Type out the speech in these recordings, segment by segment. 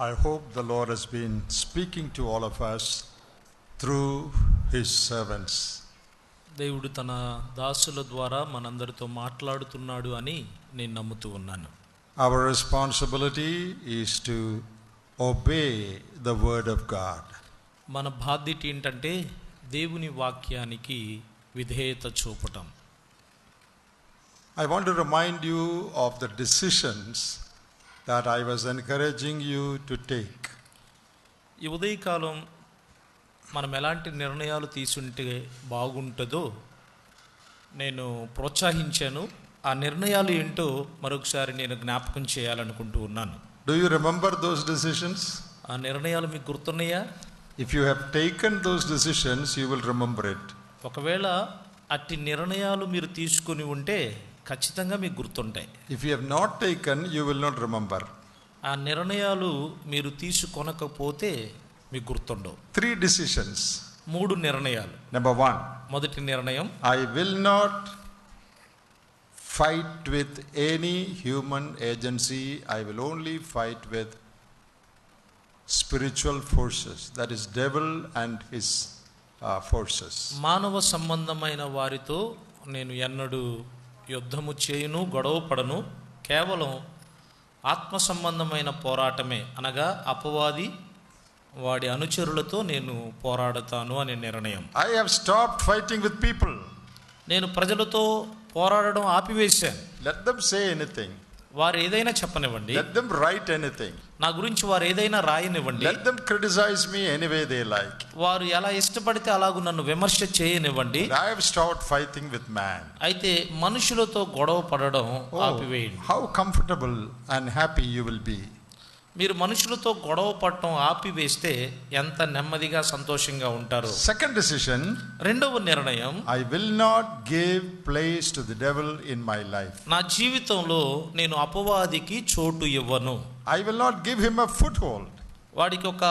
I hope the Lord has been speaking to all of us through His servants. దేవుడు తన దాసుల ద్వారా మనందరితో మాట్లాడుతున్నాడు అని నేను నమ్ముతూ ఉన్నాను. Our responsibility is to obey the word of God. మన బాధ్యత ఏంటంటే దేవుని వాక్యానికి విధేయత చూపటం. I want to remind you of the decisions that I was encouraging you to take. ఈ ఉదయకాలం మనం ఎలాంటి నిర్ణయాలు తీసుంటే బాగుంటుందో నేను ప్రోత్సహించాను. ఆ నిర్ణయాలు ఏంటో మరొకసారి నేను జ్ఞాపకం చేయాలనుకుంటూ ఉన్నాను. Do you remember those decisions? ఆ నిర్ణయాలు మీకు గుర్తున్నాయా? If you have taken those decisions, you will remember it. ఒకవేళ అట్టి నిర్ణయాలు మీరు తీసుకొని ఉంటే ఖచ్చితంగా మీకు గుర్తుంటాయి. If you have not taken, you will not remember. ఆ నిర్ణయాలు మీరు తీసుకొనకపోతే మీకు గుర్తుండవు. 3 decisions. 3 నిర్ణయాలు. Number 1. మొదటి నిర్ణయం, I will not fight with any human agency. I will only fight with spiritual forces. That is devil and his forces. మానవ సంబంధమైన వారితో నేను ఎన్నడూ యుద్ధము చేయును, గొడవ పడను. కేవలం ఆత్మ సంబంధమైన పోరాటమే, అనగా అపవాది వాడి అనుచరులతో నేను పోరాడతాను అనే నిర్ణయం. I have stopped fighting with people. నేను ప్రజలతో పోరాడడం ఆపివేశాను. Let them say anything. వారు ఏదైనా చెప్పనివ్వండి. Let them write anything. నా గురించి వారు ఏదైనా రాయనివ్వండి. Let them criticize me any way they like. వారు ఎలా ఇష్టపడితే అలాగూ నన్ను విమర్శ చేయనివ్వండి. I have stopped fighting with man. అయితే మనుషులతో గొడవ పడడం ఆపివేయండి. How comfortable and happy you will be. మీరు మనుషులతో గొడవ పడటం ఆపివేస్తే ఎంత నెమ్మదిగా సంతోషంగా ఉంటారు. Second decision, రెండవ నిర్ణయం, I will not give place to the devil in my life. నా జీవితంలో నేను అపవాదికి చోటు ఇవ్వను. I will not give him a foothold. వాడికి ఒక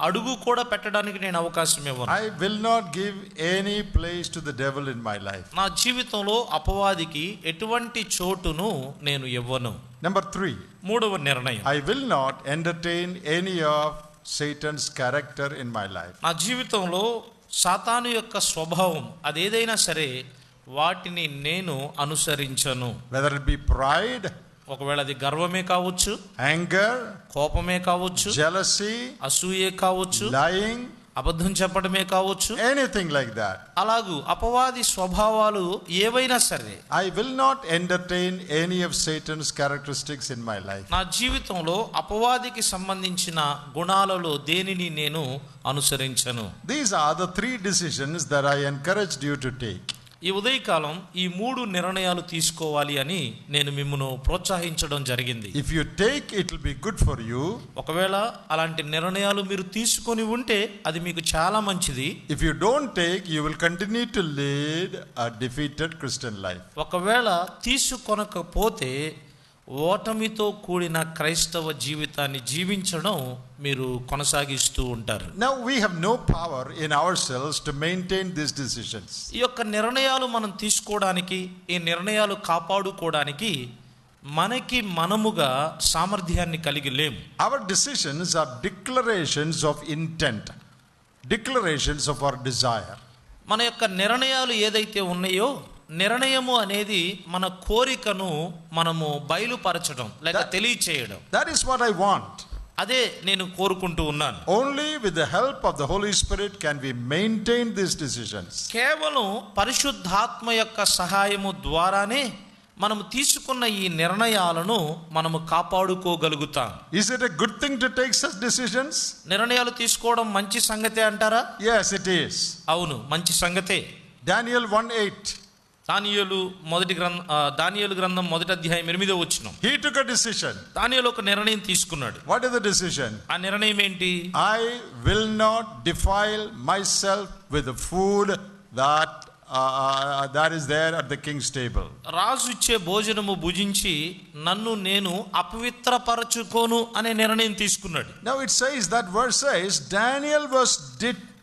అడుగు కూడా పెట్టడానికి నేను అవకాశం ఇవ్వను. I will not give any place to the devil in my life. నా జీవితంలో అపవాదికి ఎటువంటి చోటును నేను ఇవ్వను. Number 3, మూడవ నిర్ణయం, I will not entertain any of Satan's character in my life. నా జీవితంలో సాతాను యొక్క స్వభావం అదేదైనా సరే వాటిని నేను అనుసరించను. Whether it be pride, ఒకవేళ అది గర్వమే కావచ్చు, anger, కోపమే కావచ్చు, jealousy, అసూయే కావచ్చు, lying, అబద్ధం చెప్పడమే కావచ్చు, anything like that. అలాగూ అపవాది స్వభావాలు ఏవైనా సరే I will not entertain any of Satan's characteristics in my life. నా జీవితంలో అపవాదికి సంబంధించిన గుణాలలో దేనిని నేను అనుసరించను. These are the 3 decisions that I encouraged you to take. ఈ ఉదయకాలం ఈ 3 నిర్ణయాలు తీసుకోవాలి అని నేను మిమ్మల్ని ప్రోత్సహించడం జరిగింది. If you take, it will be good for you. ఒకవేళ అలాంటి నిర్ణయాలు మీరు తీసుకొని ఉంటే అది మీకు చాలా మంచిది. If you don't take, you will continue to lead a defeated Christian life. ఒకవేళ తీసుకొనకపోతే ఓటమితో కూడిన క్రైస్తవ జీవితాన్ని జీవించడం మీరు కొనసాగిస్తూ ఉంటారు. Now we have no power in ourselves to maintain these decisions. ఈ యొక్క నిర్ణయాలు మనం తీసుకోవడానికి, ఈ నిర్ణయాలు కాపాడుకోవడానికి మనకి మనముగా సామర్థ్యాన్ని కలిగి లేము. Our decisions are declarations of intent, declarations of our desire. మన యొక్క నిర్ణయాలు ఏదైతే ఉన్నాయో, నిర్ణయము అనేది మన కోరికను మనము బయలుపరచడం లేక తెలియచేయడం. That is what I want. అదే నేను కోరుకుంటూ ఉన్నాను. Only with the help of the Holy Spirit can we maintain these decisions. కేవలం పరిశుద్ధాత్మ యొక్క సహాయము ద్వారానే మనము తీసుకున్న ఈ నిర్ణయాలను మనము కాపాడుకోగలుగుతాం. Is it a good thing to take such decisions? నిర్ణయాలు తీసుకోవడం మంచి సంగతే అంటారా? Yes, it is. అవును, మంచి సంగతే. Daniel 1:8. దానియేలు గ్రంథం 1వ అధ్యాయం 8వ వచనం. He took a decision. దానియేలు ఒక నిర్ణయం తీసుకున్నాడు. What is the decision? ఆ నిర్ణయం ఏంటి? I will not defile myself with the food that is there at the king's table. రాజు ఇచ్చే భోజనము భుజించి నన్ను నేను అపవిత్రపరచుకోను అనే నిర్ణయం తీసుకున్నాడు. Now it says, that verse says, Daniel was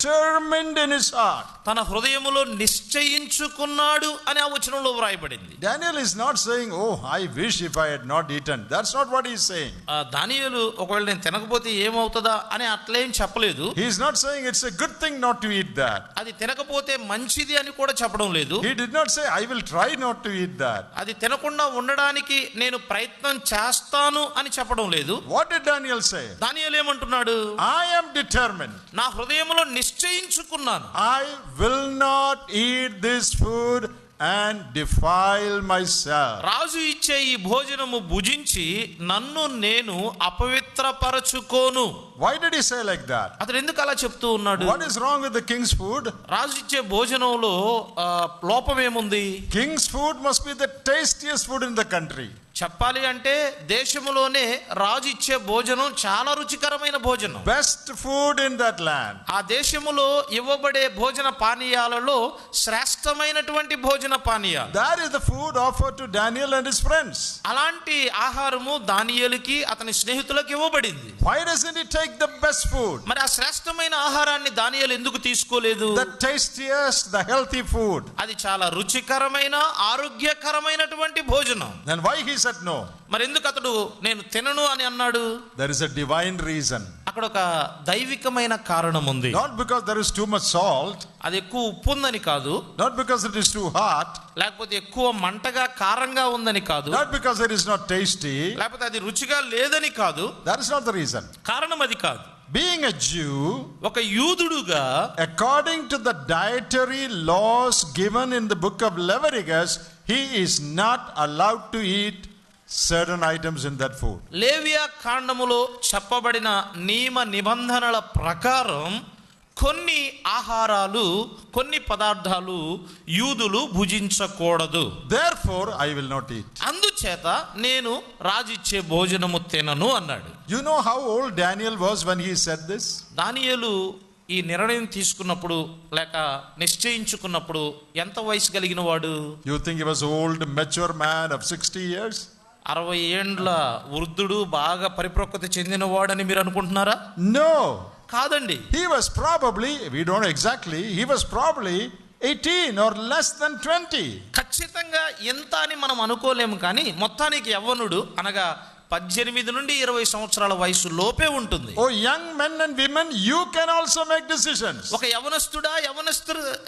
determined in his heart. తన హృదయములో నిశ్చయించుకున్నాడు అని ఆ వచనంలో వ్రాయబడింది. Daniel is not saying, oh, I wish if I had not eaten. That's not what he is saying. దానియేలు ఒకవేళ నేను తినకపోతే ఏమవుతుందా అని అట్లేం చెప్పలేదు. He is not saying it's a good thing not to eat that. అది తినకపోతే మంచిది అని కూడా చెప్పడం లేదు. He did not say, I will try not to eat that. అది తినకుండా ఉండడానికి నేను ప్రయత్నం చేస్తాను అని చెప్పడం లేదు. What did Daniel say? దానియేలు ఏమంటున్నాడు? I am determined. నా హృదయములో నిశ్చయించుకున్నాను. I will not eat this food and defile myself. రాజు ఇచ్చే ఈ భోజనము భుజించి నన్ను నేను అపవిత్రపరచుకోను. Why did he say like that? అతడు ఎందుకు అలా చెప్తూ ఉన్నాడు? What is wrong with the king's food? రాజు ఇచ్చే భోజనంలో లోపం ఏముంది? King's food must be the tastiest food in the country. చెప్పాలి అంటే దేశంలోనే రాజు ఇచ్చే భోజనం చాలా రుచికరమైన భోజనం. Best food in that land. ఆ దేశములో ఇవ్వబడే భోజన పానీయాలలో శ్రేష్టమైనటువంటి భోజన పానీయాలు. That is the food offered to Daniel and his friends. అలాంటి ఆహారము దానియేలుకి అతని స్నేహితులకు ఇవ్వబడింది. Why doesn't he take the best food? మరి ఆ శ్రేష్టమైన ఆహారాన్ని దానియేలు ఎందుకు తీసుకోలేదు? The tastiest, the healthy food. అది చాలా రుచికరమైన ఆరోగ్యకరమైనటువంటి భోజనం. Then why he said no? మరి ఎందుకు అతడు నేను తినను అని అన్నాడు? There is a divine reason. అక్కడ ఒక దైవికమైన కారణం ఉంది. Not because there is too much salt. అది ఎక్కువ ఉప్పు ఉందని కాదు. Not because it is too hot. లేకపోతే ఎక్కువ మంటగా కారంగా ఉందని కాదు. Not because it is not tasty. లేకపోతే అది రుచిగా లేదని కాదు. That is not the reason. కారణం అది కాదు. Being a Jew, ఒక యూదుడుగా according to the dietary laws given in the book of Leviticus, he is not allowed to eat certain items in that food. లేవియా కాండములో చెప్పబడిన నియమ నిబంధనల ప్రకారం కొన్ని ఆహారాలు, కొన్ని పదార్థాలు యూదులు భుజించకూడదు. Therefore I will not eat. అందుచేత నేను రాజిచ్చే భోజనము తినను అన్నాడు. You know how old Daniel was when he said this? దానియేలు ఈ నిర్ణయం తీసుకున్నప్పుడు లేక నిశ్చయించుకున్నప్పుడు ఎంత వయసు కలిగిన వాడు? You think he was old, mature man of 60 years? 60 ఏండ్ల వృద్ధుడు, బాగా పరిపక్వత చెందినవాడని మీరు అనుకుంటున్నారా? No. కాదండి. He was probably, we don't know exactly, he was probably 18 or less than 20. ఖచ్చితంగా ఎంత అని మనం అనుకోలేము, కానీ మొత్తానికి యవ్వనుడు అనగా 18 నుండి 20 సంవత్సరాల వయసు లోపే ఉంటుంది. Oh, young men and women, you can also make decisions. ఒక యవనస్తుడా,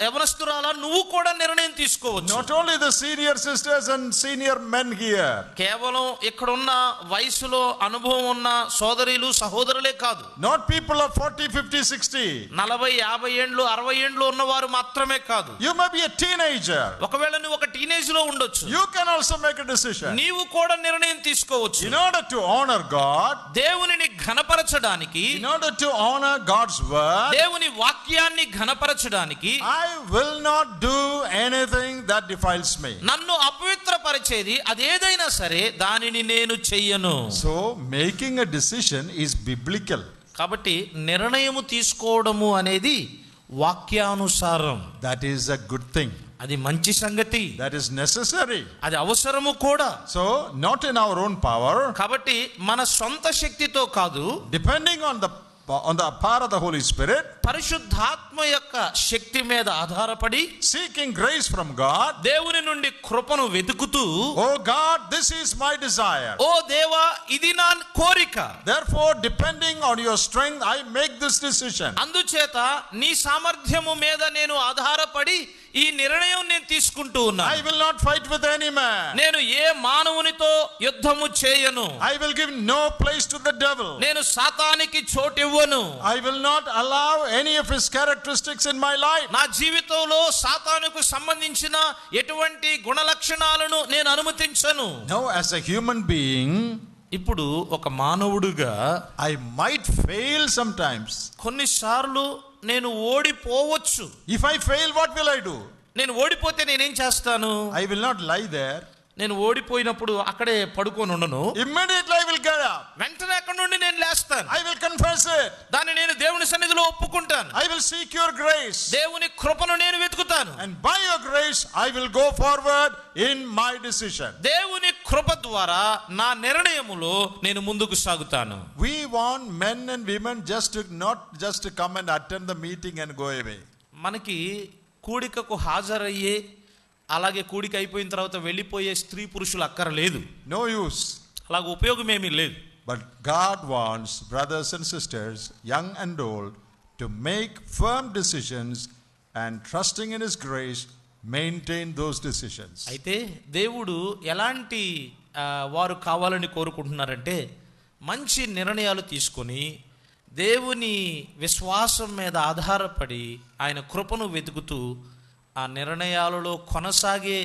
యవనస్తురాలా నువ్వు కూడా నిర్ణయం తీసుకోవచ్చు. Not only the senior sisters and senior men here. కేవలం ఇక్కడున్న వయసులో అనుభవం ఉన్న సోదరులు సహోదరులే కాదు. Not people of 40, 50, 60. 40, 50 ఏండ్లు 60 ఏండ్లు ఉన్నవారు మాత్రమే కాదు. You may be a teenager. ఒకవేళ నువ్వు ఒక టీనేజ్ లో ఉండొచ్చు. You can also make a decision. నీవు కూడా నిర్ణయం తీసుకోవచ్చు. In order to honor God, దేవునిని ఘనపరచడానికి, in order to honor God's word, దేవుని వాక్యాన్ని ఘనపరచడానికి, I will not do anything that defiles me. నన్ను అపవిత్రపరిచేది అదేదైనా సరే దానిని నేను చెయ్యను. So making a decision is biblical. కాబట్టి నిర్ణయము తీసుకోవడము అనేది వాక్యానుసారం. That is a good thing. అది మంచి సంగతి. That is necessary. అది అవసరము కూడా. So not in our own power. కాబట్టి మన సొంత శక్తితో కాదు, Depending on the power of the Holy Spirit, పరిశుద్ధాత్మ యొక్క శక్తి మీద ఆధారపడి, seeking grace from God. దేవుని నుండి కృపను వెతుకుతూ, Oh God, this is my desire. ఓ దేవా ఇది నా కోరిక. Therefore, depending on your strength, I make this decision. అందుచేత నీ సామర్థ్యము మీద నేను ఆధారపడి ఈ నిర్ణయం నేను తీసుకుంటూ ఉన్నాను. I will not fight with any man. నేను ఏ మానవునితో యుద్ధము చేయను. I will give no place to the devil. నేను సాతానికి చోటివ్వను. I will not allow any of his characteristics in my life. నా జీవితంలో సాతానుకు సంబంధించిన ఎటువంటి గుణలక్షణాలను నేను అనుమతించను. Now, as a human being, ఇప్పుడు ఒక మానవుడుగా I might fail sometimes. కొన్నిసార్లు నేను ఓడిపోవచ్చు. If I fail, what will I do? నేను ఓడిపోతే నేనేం చేస్తాను? I will not lie there. నేను ఓడిపోయినప్పుడు అక్కడే పడుకొని ఉండను. Immediately I will get up. వెంటనే అక్కడ నుండి నేను లేస్తాను. I will confess it. దాన్ని నేను దేవుని దేవుని సన్నిధిలో ఒప్పుకుంటాను. I will seek your grace. దేవుని కృపను నేను వెతుకుతాను. And by your grace I will go forward in my decision. దేవుని కృప ద్వారా నా నిర్ణయములో నేను ముందుకు సాగుతాను. We want men and women not just to come and attend the meeting and go away. మనకి కూడికకు హాజరయ్యే, అలాగే కూడిక అయిపోయిన తర్వాత వెళ్ళిపోయే స్త్రీ పురుషులు అక్కర్లేదు. No use. అలాగ ఉపయోగం ఏమీ లేదు. But God wants brothers and sisters, young and old, to make firm decisions and trusting in His grace, maintain those decisions. అయితే దేవుడు ఎలాంటి వారు కావాలని కోరుకుంటున్నారంటే, మంచి నిర్ణయాలు తీసుకొని దేవుని విశ్వాసం మీద ఆధారపడి ఆయన కృపను వెతుకుతూ ఆ నిర్ణయాలలో కొనసాగే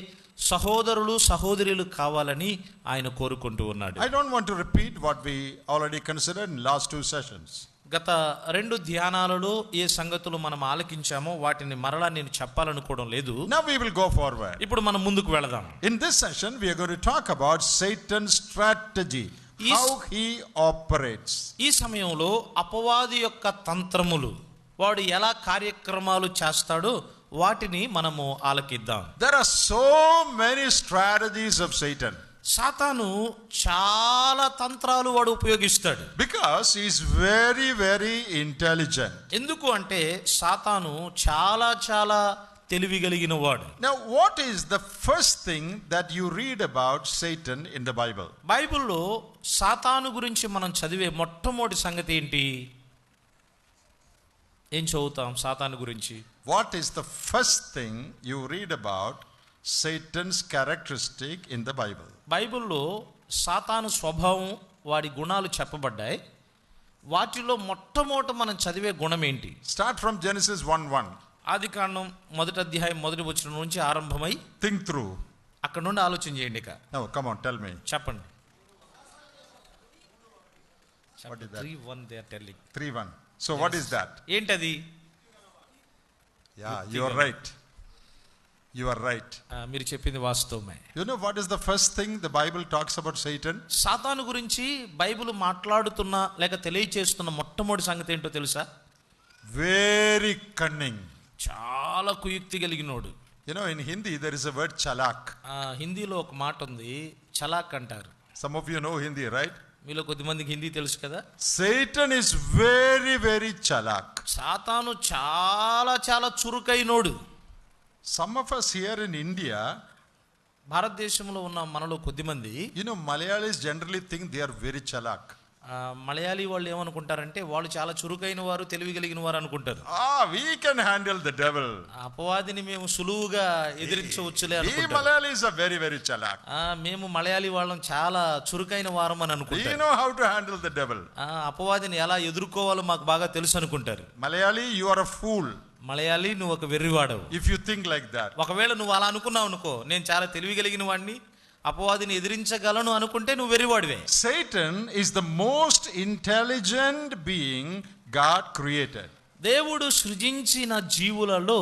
సహోదరులు సహోదరులు కావాలని ఆయన కోరుకుంటూ ఉన్నాడు. I don't want to repeat what we already considered in last two sessions. గత 2 ధ్యానాలలో ఏ సంగతులు మనం ఆలకించామో వాటిని మరలా నేను చెప్పాలనుకోవడం లేదు. Now we will go forward. ఇప్పుడు మనం ముందుకు వెళదాం. In this session we are going to talk about Satan's strategy, how he operates. ఈ సమయంలో అపవాది యొక్క తంత్రములు, వాడు ఎలా కార్యక్రమాలు చేస్తాడో వాటిని మనము ఆలకిద్దాం. There are so many strategies of Satan. సాతాను చాలా తంత్రాలు వాడు ఉపయోగిస్తాడు. Because he is very, very intelligent. ఎందుకు అంటే సాతాను చాలా చాలా తెలివి కలిగిన వాడు. Now what is the first thing that you read about Satan in the Bible? బైబిల్లో సాతాను గురించి మనం చదివే మొట్టమొదటి సంగతి ఏంటి? ఏం చదువుతాం సాతాను గురించి? What is the first thing you read about Satan's characteristic in the Bible? బైబిల్లో సాతాను స్వభావం, వాడి గుణాలు చెప్పబడ్డాయి. వాటిలో మొట్టమొదట మనం చదివే గుణం ఏంటి? Start from Genesis 1:1. ఆదికాండం 1వ అధ్యాయం 1వ వచనం నుంచి ఆరంభమై Think through. అక్కడ నుండి ఆలోచన చేయండి. ఇక Now come on, tell me. చెప్పండి. What is that? 3:1 they are telling. 3:1. So what is that? ఏంటది? Yeah, you are right. You are right. మీరు చెప్పింది వాస్తవమే. You know what is the first thing the Bible talks about Satan? సాతాను గురించి Bible మాట్లాడుతున్న లేక తెలియచేస్తున్న మొట్టమొదటి సంగతి ఏంటో తెలుసా? Very cunning. చాలా కుయుక్తి కలిగినోడు. You know, in Hindi there is a word chalak. హిందీలో ఒక మాట ఉంది, చలాక్ అంటారు. Some of you know Hindi, right? మీలో కొద్దిమందికి హిందీ తెలుసు కదా. Satan is very, very chalak. సాతాను చాలా చాలా చురుకైనోడు. Some of us here in India, భారతదేశంలో ఉన్న మనలో కొద్దిమంది, you know, Malayalis generally think they are very chalak. Malayali వాళ్ళు ఏమనుకుంటారంటే వాళ్ళు చాలా చురుకైన వారు, తెలివి కలిగిన వారు అనుకుంటారు. We can handle the devil. అపవాదిని మేము సులువుగా ఎదిరించవచ్చులే We అనుకుంటారు. Malayalis are very, very chalak. మేము మలయాళీ వాళ్ళం చాలా చురుకైన వారం అని We అనుకుంటారు. know how to handle the devil. అపవాదిని ఎలా ఎదుర్కోవాలో మాకు బాగా తెలుసు అనుకుంటారు. Malayali, you are a fool Malayali నువ్వు ఒక వెర్రివాడవు if you think like that. ఒకవేళ నువ్వు అలా అనుకున్నావు అనుకో, నేను చాలా తెలివి కలిగిన వాడిని, అపవాదిని ఎదిరించగలను అనుకుంటే నువ్వు వెర్రివాడివే. Satan is the most intelligent being God created. దేవుడు సృజించిన జీవులలో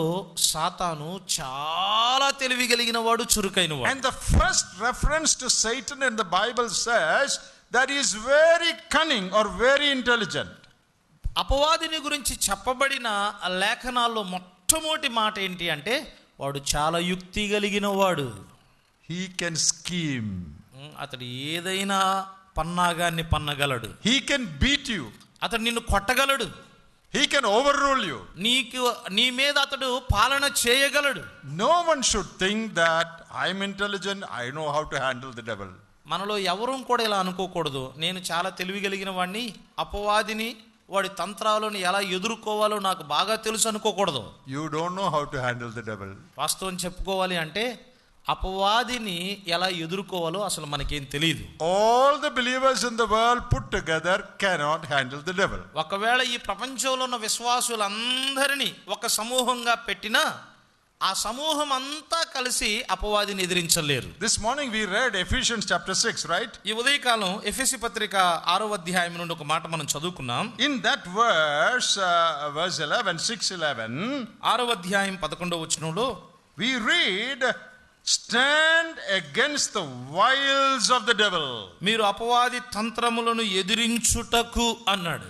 సాతాను చాలా తెలివి కలిగిన వాడు, చురుకైన వాడు. And the first reference to Satan in the Bible says that he is very cunning or very intelligent. అపవాదిని గురించి చెప్పబడిన లేఖనాల్లో మొట్టమొదటి మాట ఏంటి అంటే, వాడు చాలా యుక్తి కలిగిన వాడు. He can scheme. అతడు ఏదైనా పన్నాగాన్ని పన్నగలడు. He can beat you. అతడు నిన్ను కొట్టగలడు. He can overrule you. నీ మీద అతడు పాలన చేయగలడు. No one should think that I'm intelligent, I know how to handle the devil. మనలో ఎవరూ కూడా ఇలా అనుకోకూడదు, నేను చాలా తెలివి కలిగిన వాడిని, అపవాదిని వాడి తంత్రాలను ఎలా ఎదుర్కోవాలో నాకు బాగా తెలుసు అనుకోకూడదు. You don't know how to handle the devil. వాస్తవం చెప్పుకోవాలి అంటే అపవాదిని ఎలా ఎదుర్కోవాలో అసలు మనకేం తెలియదు. All the believers in the world put together cannot handle the devil. ఒకవేళ ఈ ప్రపంచంలో ఉన్న విశ్వాసులందరినీ ఒక సమూహంగా పెట్టినా ఆ సమూహం అంతా కలిసి అపవాదిని ఎదిరించలేరు. This morning we read Ephesians chapter 6, right? ఈ ఉదయకాలం ఎఫెసీ పత్రిక 6వ అధ్యాయం నుండి ఒక మాట మనం చదువుకున్నాం. In that verse 11, 6:11, 6వ అధ్యాయం 11వ వచనంలో we read stand against the wiles of the devil. మీరు అపవాది తంత్రములను ఎదిరించుటకు అన్నాడు.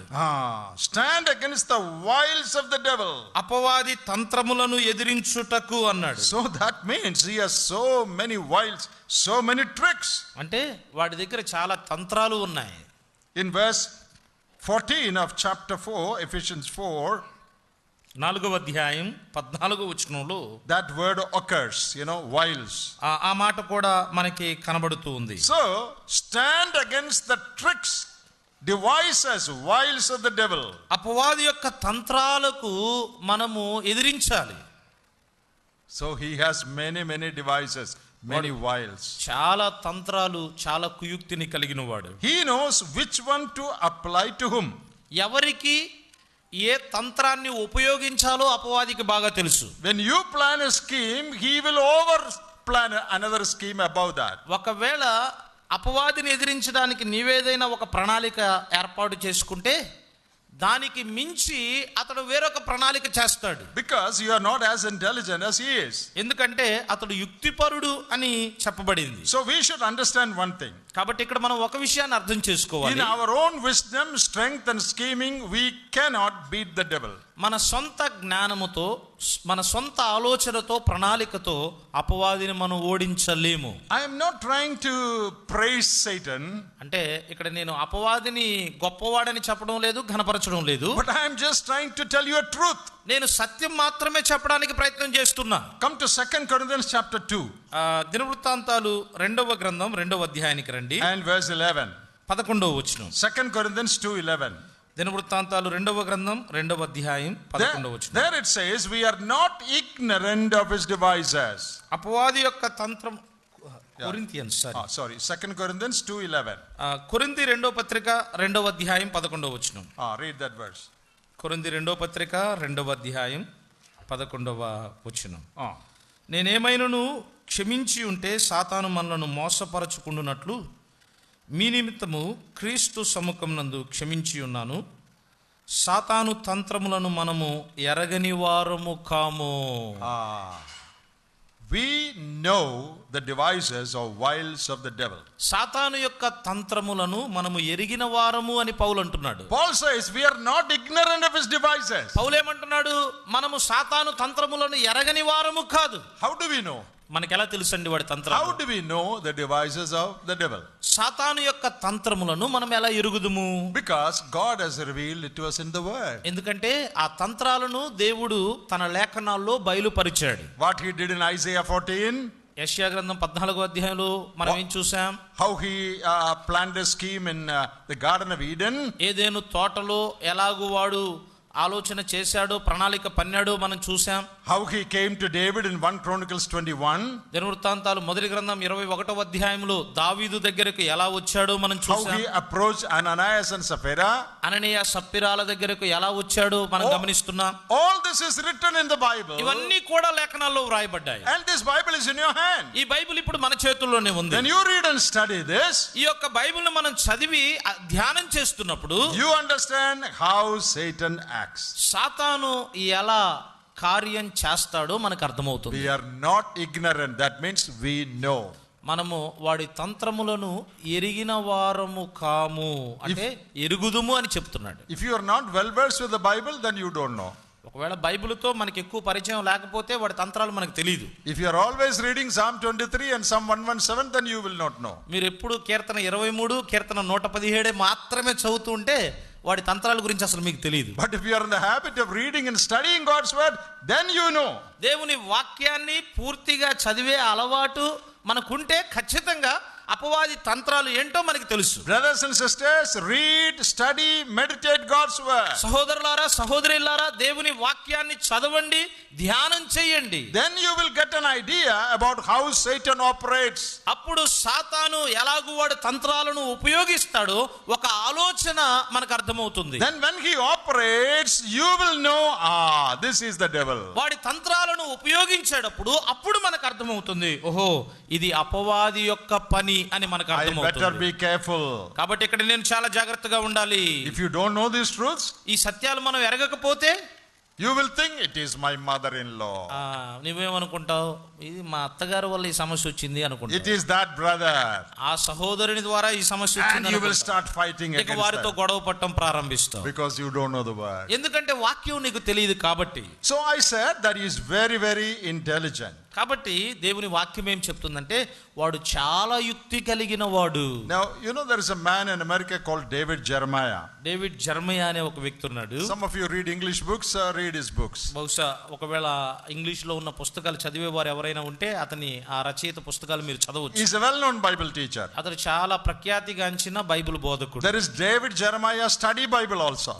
Stand against the wiles of the devil. అపవాది తంత్రములను ఎదిరించుటకు అన్నాడు. So that means he has so many wiles, so many tricks. అంటే వాడి దగ్గర చాలా తంత్రాలు ఉన్నాయి. In verse 14 of chapter 4, Ephesians 4, 4వ అధ్యాయం 14వ వచనంలో that word occurs, wiles. ఆ మాట కూడా మనకి కనబడుతూ ఉంది. So stand against the tricks, devices, wiles of the devil. అపవాది యొక్క తంత్రాలకు మనము ఎదిరించాలి. So he has many devices, many wiles. చాలా తంత్రాలు, చాలా కుయుక్తిని కలిగిన వాడు. He knows which one to apply to whom. ఎవరికి ఏ తంత్రాన్ని ఉపయోగించాలో అపవాదికి బాగా తెలుసు. When you plan a scheme, he will over plan another scheme above that. ఒకవేళ అపవాదిని ఎదిరించడానికి నీవేదైనా ఒక ప్రణాళిక ఏర్పాటు చేసుకుంటే దానికి మించి అతడు వేరొక ప్రణాళిక చేస్తాడు. Because you are not as intelligent as he is. ఎందుకంటే అతడు యుక్తిపరుడు అని చెప్పబడింది. So we should understand one thing. కాబట్టి ఇక్కడ మనం ఒక విషయాన్ని అర్థం చేసుకోవాలి. In our own wisdom, strength and scheming, we cannot beat the devil. మన సొంత జ్ఞానముతో, మన సొంత ఆలోచనతో, ప్రణాళికతో అపవాదిని మనం ఓడించలేము. I am not trying to praise Satan. అంటే ఇక్కడ నేను అపవాదిని గొప్పవాడని చెప్పడం లేదు, ఘనపరచడం లేదు. But I am just trying to tell you a truth. నేను సత్యం మాత్రమే చెప్పడానికి ప్రయత్నం చేస్తున్నా. Come to 2 Corinthians chapter 2. దినవృత్తాంతాలు 2వ గ్రంథం 2వ అధ్యాయానికి రండి. And verse 11. 11వ వచనం. 2 Corinthians 2:11. దినవృత్తాంతాలు 2వ గ్రంథం 2వ అధ్యాయం 11వ వచనం. There it says, we are not ignorant of his devices. అపవాది యొక్క తంత్రం. Corinthians 2 Corinthians 2:11. కొరింథీ 2వ పత్రిక 2వ అధ్యాయం 11వ వచనం. Read that verse. కొరింథీ 2వ పత్రిక 2వ అధ్యాయం 11వ వచనం. నేనేమైనను క్షమించి ఉంటే సాతాను మనలను మోసపరచుకుంటున్నట్లు మీ నిమిత్తము క్రీస్తు సముఖమునందు క్షమించి ఉన్నాను. సాతాను తంత్రములను మనము ఎరగని వారము కాము. We know the devices or wiles of the devil. సాతాను యొక్క తంత్రములను మనము ఎరిగిన వారము అని పౌలు అంటున్నాడు. Paul says we are not ignorant of his devices. పౌలు ఏమంటున్నాడు? మనము సాతాను తంత్రములను ఎరగని వారము కాదు. How do we know? మనకి ఎలా తెలుసండి వాడి తంత్రాలు? How do we know the devices of the devil? సాతాను యొక్క తంత్రములను మనం ఎలా ఎరుగుదుము? Because God has revealed it to us in the word. ఎందుకంటే ఆ తంత్రాలను దేవుడు తన లేఖనాల్లో బయలుపరిచాడు. What he did in Isaiah 14. యెషయా గ్రంథం 14వ అధ్యాయంలో మనం ఏం చూసాం? How he planned a scheme in the Garden of Eden. ఏదెను తోటలో ఎలాగూ వాడు ఆలోచన చేశాడు, ప్రణాళిక పన్నాడు మనం చూసాం. How he came to David in 1 Chronicles 21. దినవృత్తాంతాలు మొదటి గ్రంథం 21వ అధ్యాయంలో దావీదు దగ్గరకు ఎలా వచ్చాడో మనం చూసాం. How he approached Ananias and Sapphira. అననీయ సప్పిరాల దగ్గరకు ఎలా వచ్చాడో మనం గమనిస్తున్నాం. All this is written in the Bible. ఇవన్నీ కూడా లేఖనాల్లో వ్రాయబడ్డాయి. And this Bible is in your hand. ఈ బైబిల్ ఇప్పుడు మన చేతుల్లోనే ఉంది. When you read and study this, ఈ యొక్క బైబిల్ని మనం చదివి ధ్యానం చేస్తున్నప్పుడు you understand how Satan acts. సాతాను ఎలా కార్యం చేస్తాడో మనకు అర్థమవుతుంది. We are not ignorant. That means we know. మనము వాడి తంత్రములను ఎరిగిన వారము కాము అంటే ఎరుగుదుము అని చెప్తున్నాడు. If you are not well versed with the Bible, then you don't know. ఒకవేళ బైబిల్తో మనకి ఎక్కువ పరిచయం లేకపోతే వాడి తంత్రాలు మనకు తెలియదు. If you are always reading Psalm 23 and Psalm 117, then you will not know. మీరు ఎప్పుడు కీర్తన 23 కీర్తన 117 మాత్రమే చదువుతూ ఉంటే వాడి తంత్రాల గురించి అసలు మీకు తెలియదు. But if you are in the habit of reading and studying God's word, then you know. దేవుని వాక్యాన్ని పూర్తిగా చదివే అలవాటు మనకుంటే ఖచ్చితంగా అపవాది తంత్రాలు ఏంటో మనకు తెలుసు. Brothers and sisters, read, study, meditate God's word. సహోదరులారా, సహోదరులారా, దేవుని వాక్యాన్ని చదవండి, ధ్యానం చేయండి. Then you will get an idea about how Satan operates. అప్పుడు సాతాను ఎలాగూ వాడు తంత్రాలను ఉపయోగిస్తాడో ఒక ఆలోచన మనకు అర్థమవుతుంది. Then when he operates, you will know, this is the devil. వాడి తంత్రాలను ఉపయోగించేటప్పుడు అప్పుడు మనకు అర్థమవుతుంది, ఓహో ఇది అపవాది యొక్క పని అని మనకు అర్థమవుతుంది. I better be careful. కాబట్టి ఇక్కడ నేను చాలా జాగ్రత్తగా ఉండాలి. If you don't know these truths, ఈ సత్యాలు మనం ఎరగకపోతే You will think it is my mother-in-law. నువ్వేమనుకుంటావు, ఇది మా అత్తగారి వల్ల ఈ సమస్య వచ్చింది అనుకుంటావు. It is that brother. ఆ సహోదరుని ద్వారా ఈ సమస్య వచ్చింది. And you will start fighting against them. వారితో గొడవ పడటం ప్రారంభిస్తావు. Because you don't know the word. ఎందుకంటే వాక్యం నీకు తెలియదు కాబట్టి. So I said that he is very, very intelligent. కాబట్టి దేవుని వాక్యం ఏం చెప్తుందంటే వాడు చాలా యుక్తి కలిగిన వాడు. Now you know there is a man in America called David Jeremiah. David జెర్మయా అనే ఒక వ్యక్తి ఉన్నాడు. Some of you read English books, read his books. బహుశా ఒకవేళ ఇంగ్లీష్ లో ఉన్న పుస్తకాలు చదివే వారు ఎవరైనా ఉంటే అతని ఆ రచయిత పుస్తకాలు మీరు చదవచ్చు. He is a well-known Bible teacher. అతను చాలా ప్రఖ్యాతిగాంచిన బైబిల్ బోధకుడు. There is David Jeremiah study Bible also.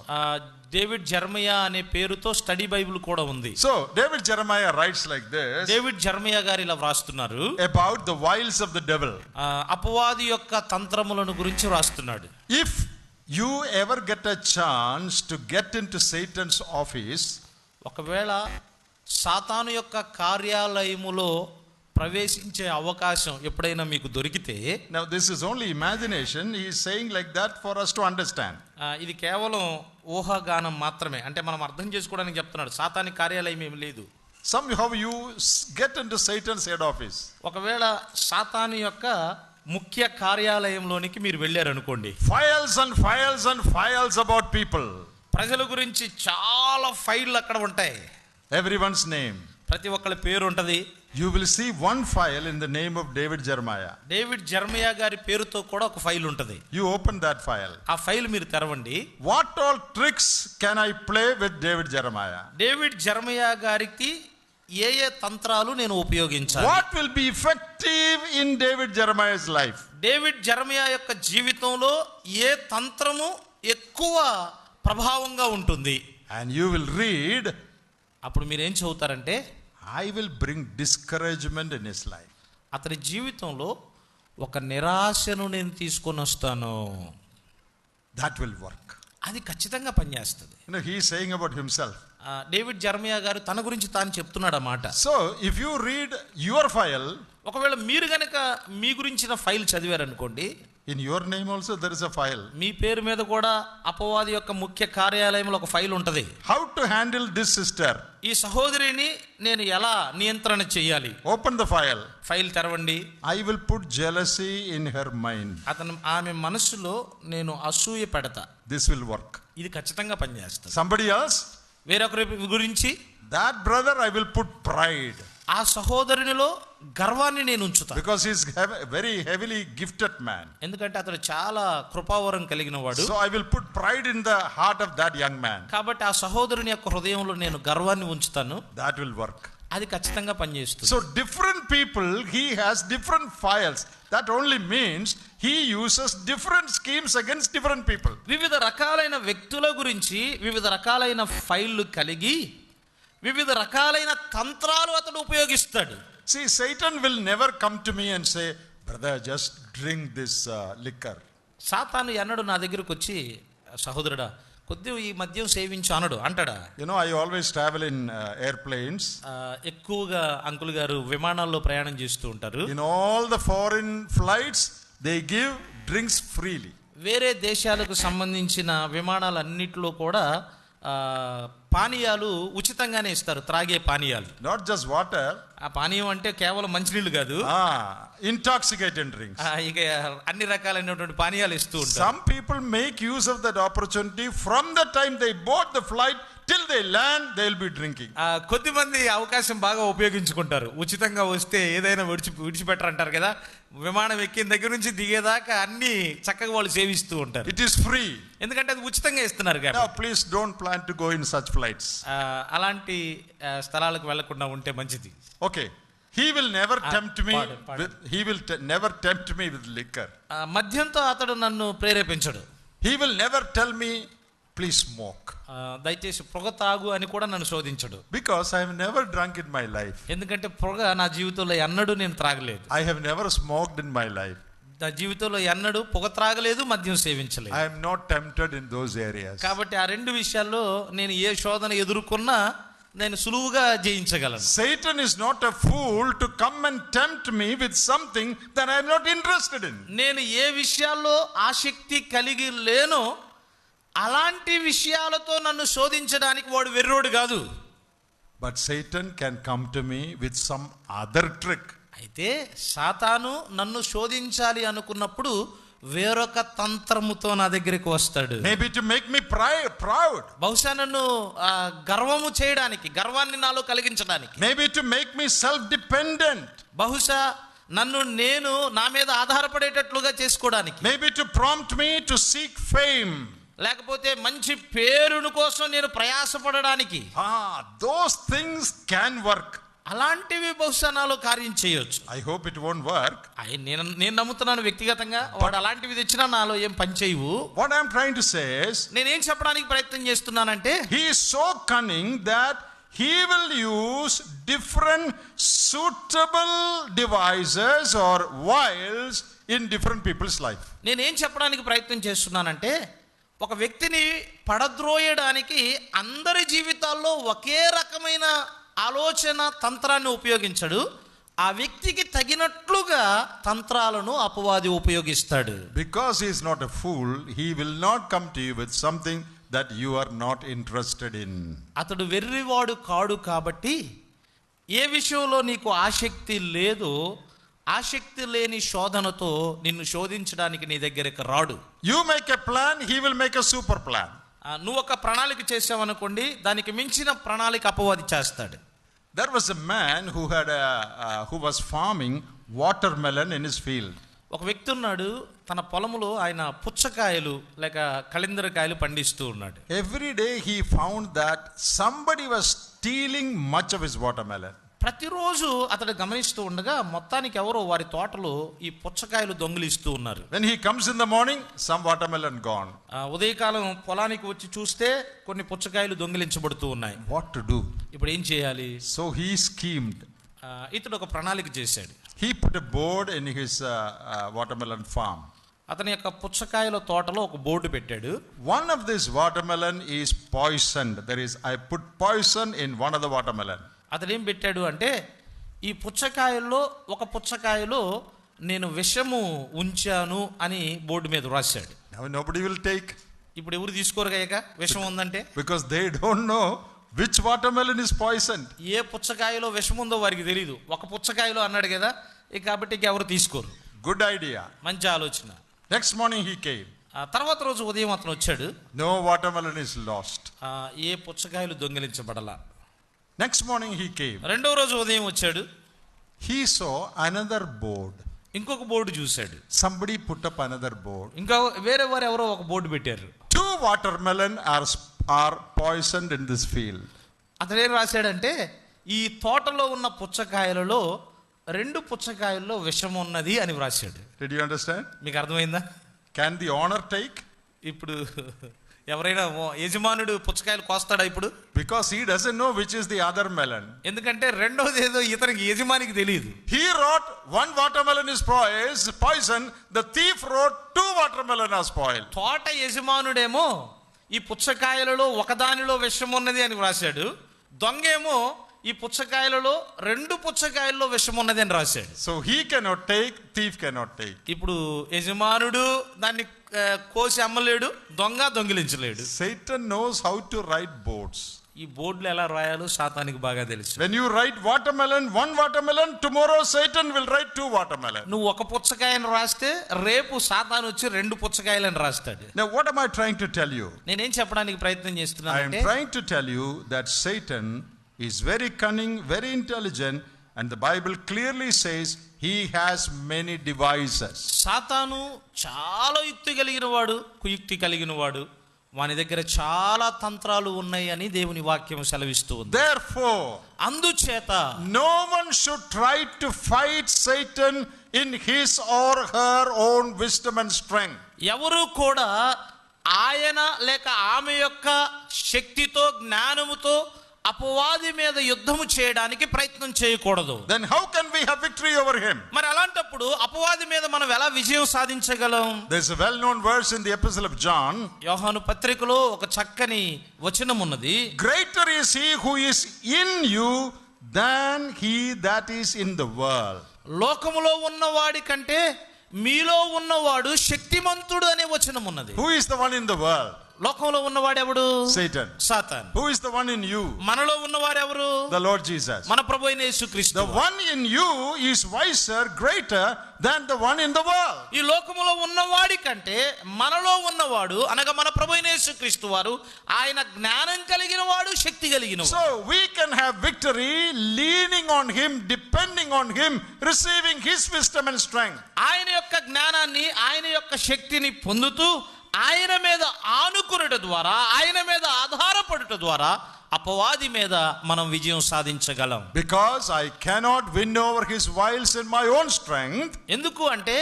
David జెర్మయా అనే పేరుతో స్టడీ బైబిల్ కూడా ఉంది. So David Jeremiah writes like this. David జెర్మయా గారు ఇలా వ్రాస్తున్నారు about the wiles of the devil. అపవాది యొక్క తంత్రములను గురించి వ్రాస్తున్నాడు. If you ever get a chance to get into Satan's office, ఒకవేళ సాతాను యొక్క కార్యాలయములో ప్రవేశించే అవకాశం ఎప్పుడైనా మీకు దొరికితే, now this is only imagination, he is saying like that for us to understand. ఇది కేవలం ఊహాగానం మాత్రమే, అంటే మనం అర్థం చేసుకోవడానికి చెప్తున్నాడు. సాతాని కార్యాలయం ఏమి లేదు. Somehow you get into Satan's head office. ఒకవేళ సాతాను యొక్క ముఖ్య కార్యాలయంలోనికి మీరు వెళ్ళారు అనుకోండి, files and files and files about people. ప్రజల గురించి చాలా ఫైళ్ళు అక్కడ ఉంటాయి. Everyone's name. ప్రతి ఒక్కరి పేరు ఉంటది. You will see one file in the name of David Jeremiah. David జెర్మయా గారి పేరుతో కూడా ఒక ఫైల్ ఉంటది. You open that file. ఆ ఫైల్ మీరు తెరవండి. What all tricks can I play with David Jeremiah? David జెర్మయా గారికి ఏ ఏ తంత్రాలు నేను ఉపయోగించాలి? What will be effective in David Jeremiah's life? David జెర్మయా యొక్క జీవితంలో ఏ తంత్రము ఎక్కువ ప్రభావంగా ఉంటుంది? And you will read, అప్పుడు మీరు ఏం చదువుతారంటే, I will bring discouragement in his life. అతని జీవితంలో ఒక నిరాశను నేను తీసుకొని వస్తాను. That will work. అది ఖచ్చితంగా పనిచేస్తుంది. You know, he is saying about himself. David జెర్మయా గారు తన గురించి తాను చెప్తున్నాడు అన్నమాట. So if you read your file, ఒకవేళ మీరు గనక మీ గురించిన ఫైల్ చదివారనుకోండి, in your name also there is a file. మీ పేరు మీద కూడా అపవాది యొక్క ముఖ్య కార్యాలయంలో ఒక ఫైల్ ఉంటది. How to handle this sister? ఈ సహోదరిని నేను ఎలా నియంత్రణ చేయాలి? Open the file. ఫైల్ తెరవండి. I will put jealousy in her mind. ఆమె మనసులో నేను అసూయ పెడతా. This will work. ఇది ఖచ్చితంగా పనిచేస్తుంది. Somebody else? వేరొకరి గురించి, that brother I will put pride. ఆ సహోదరునిలో గర్వాన్ని నేను ఉంచుతా. Because he is very heavily gifted man. ఎందుకంటే అతడు చాలా కృపావరం కలిగిన వాడు. So I will put pride in the heart of that young man. కాబట్టి ఆ సహోదరుని యొక్క హృదయంలో నేను గర్వాన్ని ఉంచుతాను. That will work. అది ఖచ్చితంగా పనిచేస్తుంది. So different people, he has different files. That only means he uses different schemes against different people. వివిధ రకాలైన వ్యక్తుల గురించి వివిధ రకాలైన ఫైళ్లు కలిగి వివిధ రకాలైన తంత్రాలు అతడు ఉపయోగిస్తాడు. See, Satan will never come to me and say, brother, just drink this liquor. సాతాను ఎన్నడు నా దగ్గరకు వచ్చి, సహోదరుడా కొద్దిగా ఈ మద్యం సేవించు అనడు, అంటాడా? You know, I always travel in airplanes. ఎక్కువగా అంకుల్ గారు విమానాల్లో ప్రయాణం చేస్తూ ఉంటారు. In all the foreign flights, they give drinks freely. వేరే దేశాలకు సంబంధించిన విమానాలన్నిటిలో కూడా పానీయాలు ఉచితంగానే ఇస్తారు, త్రాగే పానీయాలు. Not just water. ఆ పానీయం అంటే కేవలం మంచినీళ్ళు కాదు, intoxicating drinks. ఇక అన్ని రకాలైనటువంటి పానీయాలు ఇస్తూ ఉంటారు. Some people make use of that opportunity from the time they board the flight till they land, they will be drinking. కొద్దిమంది అవకాశం బాగా ఉపయోగించుకుంటారు. ఉచితంగా వస్తే ఏదైనా విడిచిపెట్టరంటారు కదా, విమానం ఎక్కిన దగ్గర నుంచి దిగేదాకా అన్ని చక్కగా వాళ్ళు సేవిస్తూ ఉంటారు. It is free. ఎందుకంటే అది ఉచితంగా ఇస్తున్నారు కాబట్టి. Now please don't plan to go in such flights. అలాంటి స్థలాలకు వెళ్లకుండా ఉంటే మంచిది. Okay. He will never tempt me. He will never tempt me with liquor. మద్యంతో అతడు నన్ను ప్రేరేపించడు. He will never tell me, please smoke. దయచేసి పొగ తాగు అని కూడా నన్ను శోధించడు. Because I have never drunk in my life. ఎందుకంటే పొగ నా జీవితంలో ఎన్నడూ నేను త్రాగలేదు. I have never smoked in my life. నా జీవితంలో ఎన్నడూ పొగ త్రాగలేదు, మద్యం సేవించలేదు. I am not tempted in those areas. కాబట్టి ఆ రెండు విషయాల్లో నేను ఏ శోధన ఎదుర్కొన్నా నేను సులువుగా జయించగలను. Satan is not a fool to come and tempt me with something that I am not interested in. నేను ఏ విషయాల్లో ఆసక్తి కలిగి లేనో అలాంటి విషయాలతో నన్ను శోధించడానికి వాడు వెర్రోడు కాదు. But Satan can come to me with some other trick. అయితే సాతాను నన్ను శోధించాలి అనుకున్నప్పుడు వేరొక తంత్రముతో నా దగ్గరికి వస్తాడు. Maybe to make me proud. బహుశా నన్ను గర్వము చేయడానికి, గర్వాన్ని నాలో కలిగించడానికి. Maybe to make me self-dependent. బహుశా నన్ను నేను నా మీద ఆధారపడేటట్లుగా చేసుకోవడానికి. Maybe to prompt me to seek fame. లేకపోతే మంచి పేరును కోసం నేను ప్రయాసపడడానికి. Those things can work. అలాంటివి బహుశా నాలో కార్యం చేయొచ్చు. I hope it won't work. నేను నమ్ముతున్నాను వ్యక్తిగతంగా వాడు అలాంటివి తెచ్చినా నాలో ఏం పని చేయవు. What I'm trying to say is, నేనేం చెప్పడానికి ప్రయత్నం చేస్తున్నానంటే, he is so cunning that he will use different suitable devices or wiles in different people's life. నేనేం చెప్పడానికి ప్రయత్నం చేస్తున్నానంటే, ఒక వ్యక్తిని పడద్రోయడానికి అందరి జీవితాల్లో ఒకే రకమైన ఆలోచన తంత్రాన్ని ఉపయోగించడు. ఆ వ్యక్తికి తగినట్లుగా తంత్రాలను అపవాది ఉపయోగిస్తాడు. Because he is not a fool, he will not come to you with something that you are not interested in. అతడు వెర్రివాడు కాడు కాబట్టి ఏ విషయంలో నీకు ఆసక్తి లేదో ఆసక్తి లేని శోధనతో నిన్ను శోధించడానికి నీ దగ్గరికి రాడు. You make a plan, he will make a super plan. నువ్వు ఒక ప్రణాళిక చేసావనుకోండి, దానికి మించిన ప్రణాళిక అపవాది చేస్తాడు. There was a man who was farming watermelon in his field. ఒక వ్యక్తి ఉన్నాడు, తన పొలములో ఆయన పుచ్చకాయలు లేక కలిందరకాయలు పండిస్తూ ఉన్నాడు. Every day he found that somebody was stealing much of his watermelon. ప్రతిరోజు అతడు గమనిస్తూ ఉండగా మొత్తానికి ఎవరో వారి తోటలో ఈ పుచ్చకాయలు దొంగిలిస్తూ ఉన్నారు. When he comes in the morning, some watermelon gone. ఉదయకాలం పొలానికి వచ్చి చూస్తే కొన్ని పుచ్చకాయలు దొంగిలించబడుతూ ఉన్నాయి. What to do? ఇప్పుడు ఏం చేయాలి? So he schemed. ఇతడు ఒక ప్రణాళిక చేశాడు. He put a board in his watermelon farm. అతని యొక్క పుచ్చకాయల తోటలో ఒక బోర్డు పెట్టాడు. One of this watermelon is poisoned. I put poison in one of the watermelon. అతడు ఏం పెట్టాడు అంటే, ఈ పుచ్చకాయల్లో ఒక పుచ్చకాయలో నేను విషము ఉంచాను అని బోర్డు మీద రాశాడు. Now nobody will take. ఇప్పుడు ఎవరు తీసుకోరు కనుక విషం ఉందంటే, because they don't know which watermelon is poisoned. ఏ పుచ్చకాయలో విషం ఉందో వారికి తెలియదు. ఒక పుచ్చకాయలో అన్నాడు కదా, కాబట్టి ఎవరు తీసుకోరు. Good idea. మంచి ఆలోచన. Next morning he came. తర్వాత రోజు ఉదయం అతను వచ్చాడు. No watermelon is lost. ఏ పుచ్చకాయలు దొంగిలించబడలా. Next morning he came. రెండో రోజు ఉదయం వచ్చాడు. He saw another board. ఇంకొక బోర్డు చూశాడు. Somebody put up another board. ఇంకా వేరే వారు ఎవరో ఒక బోర్డు పెట్టారు. 2 watermelon are poisoned in this field. అతను ఏం రాశాడంటే, ఈ తోటలో ఉన్న పుచ్చకాయలలో 2 పుచ్చకాయల్లో విషం ఉన్నది అని వ్రాశాడు. Did you understand? మీకు అర్థమైందా? Can the owner take? ఇప్పుడు ఎవరైనా యజమానుడు పుచ్చకాయలు కోస్తాడా ఇప్పుడు? Because he doesn't know which is the other melon. ఎందుకంటే రెండోది ఏదో ఇతనికి యజమానికి తెలియదు. He wrote 1 watermelon is poison. The thief wrote 2 watermelon are spoiled. తోట యజమానుడేమో ఈ పుచ్చకాయలలో ఒకదానిలో విషం ఉన్నది అని వ్రాశాడు. దొంగేమో ఈ పుచ్చకాయలలో 2 పుచ్చకాయల్లో విషం ఉన్నది అని రాశాడు. So he cannot take, thief cannot take. ఇప్పుడు యజమానుడు దాన్ని కోసి అమ్మలేడు, దొంగ దొంగిలించలేడు. Satan knows how to write boards. ఈ బోర్డులు ఎలా రాయాలో సాతానికి బాగా తెలుసు. When you write watermelon, 1 watermelon, tomorrow Satan will write 2 watermelon. నువ్వు ఒక పుచ్చకాయను రాస్తే రేపు సాతాను వచ్చి 2 పుచ్చకాయలను రాస్తాడు. Now what am I trying to tell you? నేనేం చెప్పడానికి ప్రయత్నం I am చేస్తున్నానంటే, trying to tell you that Satan is very cunning, very intelligent, and the Bible clearly says he has many devices. సాతాను చాలా యుక్తి కలిగిన వాడు, కుయుక్తి కలిగిన వాడు. వాని దగ్గర చాలా తంత్రాలు ఉన్నాయి అని దేవుని వాక్యం సెలవిస్తూ ఉంది. Therefore, అందుచేత no one should try to fight Satan in his or her own wisdom and strength. ఎవరు కూడా ఆయన లేక ఆమె యొక్క శక్తితో జ్ఞానముతో అపవాది మీద యుద్ధము చేయడానికి ప్రయత్నం చేయకూడదు. Then how can we have victory over him? మరి అలాంటప్పుడు అపవాది మీద మనం ఎలా విజయం సాధించగలం? There's a well-known verse in the Epistle of John. యోహాను పత్రికలో ఒక చక్కని వచనం ఉన్నది. Greater is he who is in you than he that is in the world. లోకములో ఉన్నవాడి కంటే మీలో ఉన్నవాడు శక్తిమంతుడు అనే వచనం ఉన్నది. Who is the one in the world? లోకంలో ఉన్నవాడెవడు? Satan. సాతాను. Who is the one in you? మనలో ఉన్నవాడెవరు? The Lord Jesus. మన ప్రభు అయిన యేసుక్రీస్తు. The one in you is wiser, greater than the one in the world. ఈ లోకములో ఉన్నవాడి కంటే మనలో ఉన్నవాడు అనగా మన ప్రభు అయిన యేసుక్రీస్తు వారు ఆయన జ్ఞానం కలిగిన వాడు, శక్తి కలిగిన వాడు. So we can have victory leaning on him, depending on him, receiving his wisdom and strength. ఆయన యొక్క జ్ఞానాన్ని, ఆయన యొక్క శక్తిని పొందుతూ ఆయన మీద ఆనుకునుట ద్వారా, ఆయన మీద ఆధారపడుట ద్వారా అపవాది మీద మనం విజయం సాధించగలం. Because I cannot win over his wiles in my own strength. ఎందుకు అంటే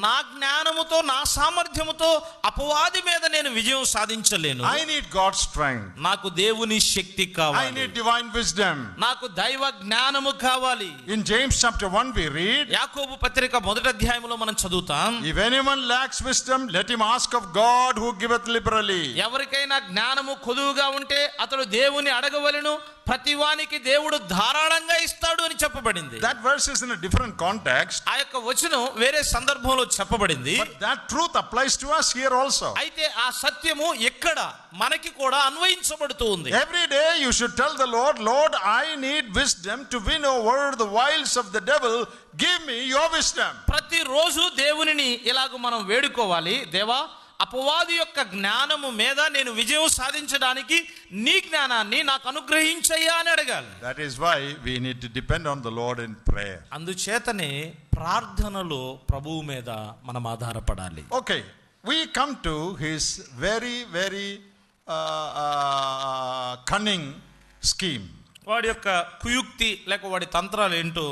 నా జ్ఞానముతో, నా సామర్థ్యముతో అపవాది మీద నేను విజయం సాధించలేను. I need God's strength. నాకు దేవుని శక్తి I కావాలి. need divine wisdom. నాకు దైవ జ్ఞానము కావాలి. In James chapter 1 we read, యాకోబు పత్రిక 1వ అధ్యాయములో మనం చదువుతాం, if anyone lacks wisdom, let him ask of God who giveth liberally. ఎవరికైనా జ్ఞానము కొదువుగా ఉంటే అతడు దేవుని అడగవలెను, ప్రతివానికి దేవుడు ధారాళంగా ఇస్తాడు అని చెప్పబడింది. That verse is in a different context. ఆ యొక్క వచనం వేరే సందర్భంలో చెప్పబడింది. But that truth applies to us here also. అయితే ఆ సత్యము ఎక్కడ మనకి కూడా అన్వయించబడుతూ ఉంది. Every day you should tell the Lord, Lord, I need wisdom to win over the wiles of the devil. Give me your wisdom. ప్రతిరోజు దేవునిని ఇలాగ మనం వేడుకోవాలి, దేవా అపవాది యొక్క జ్ఞానము మీద నేను విజయం సాధించడానికి నీ జ్ఞానాన్ని నాకు అనుగ్రహించయ్యా అని అడగాలి. That is why we need to depend on the Lord in prayer. అందుచేతనే ప్రార్థనలో ప్రభువు మీద మనం ఆధారపడాలి. Okay, we come to his very cunning scheme. వాడి యొక్క కుయుక్తి లేక వాడి తంత్రాలు ఏంటో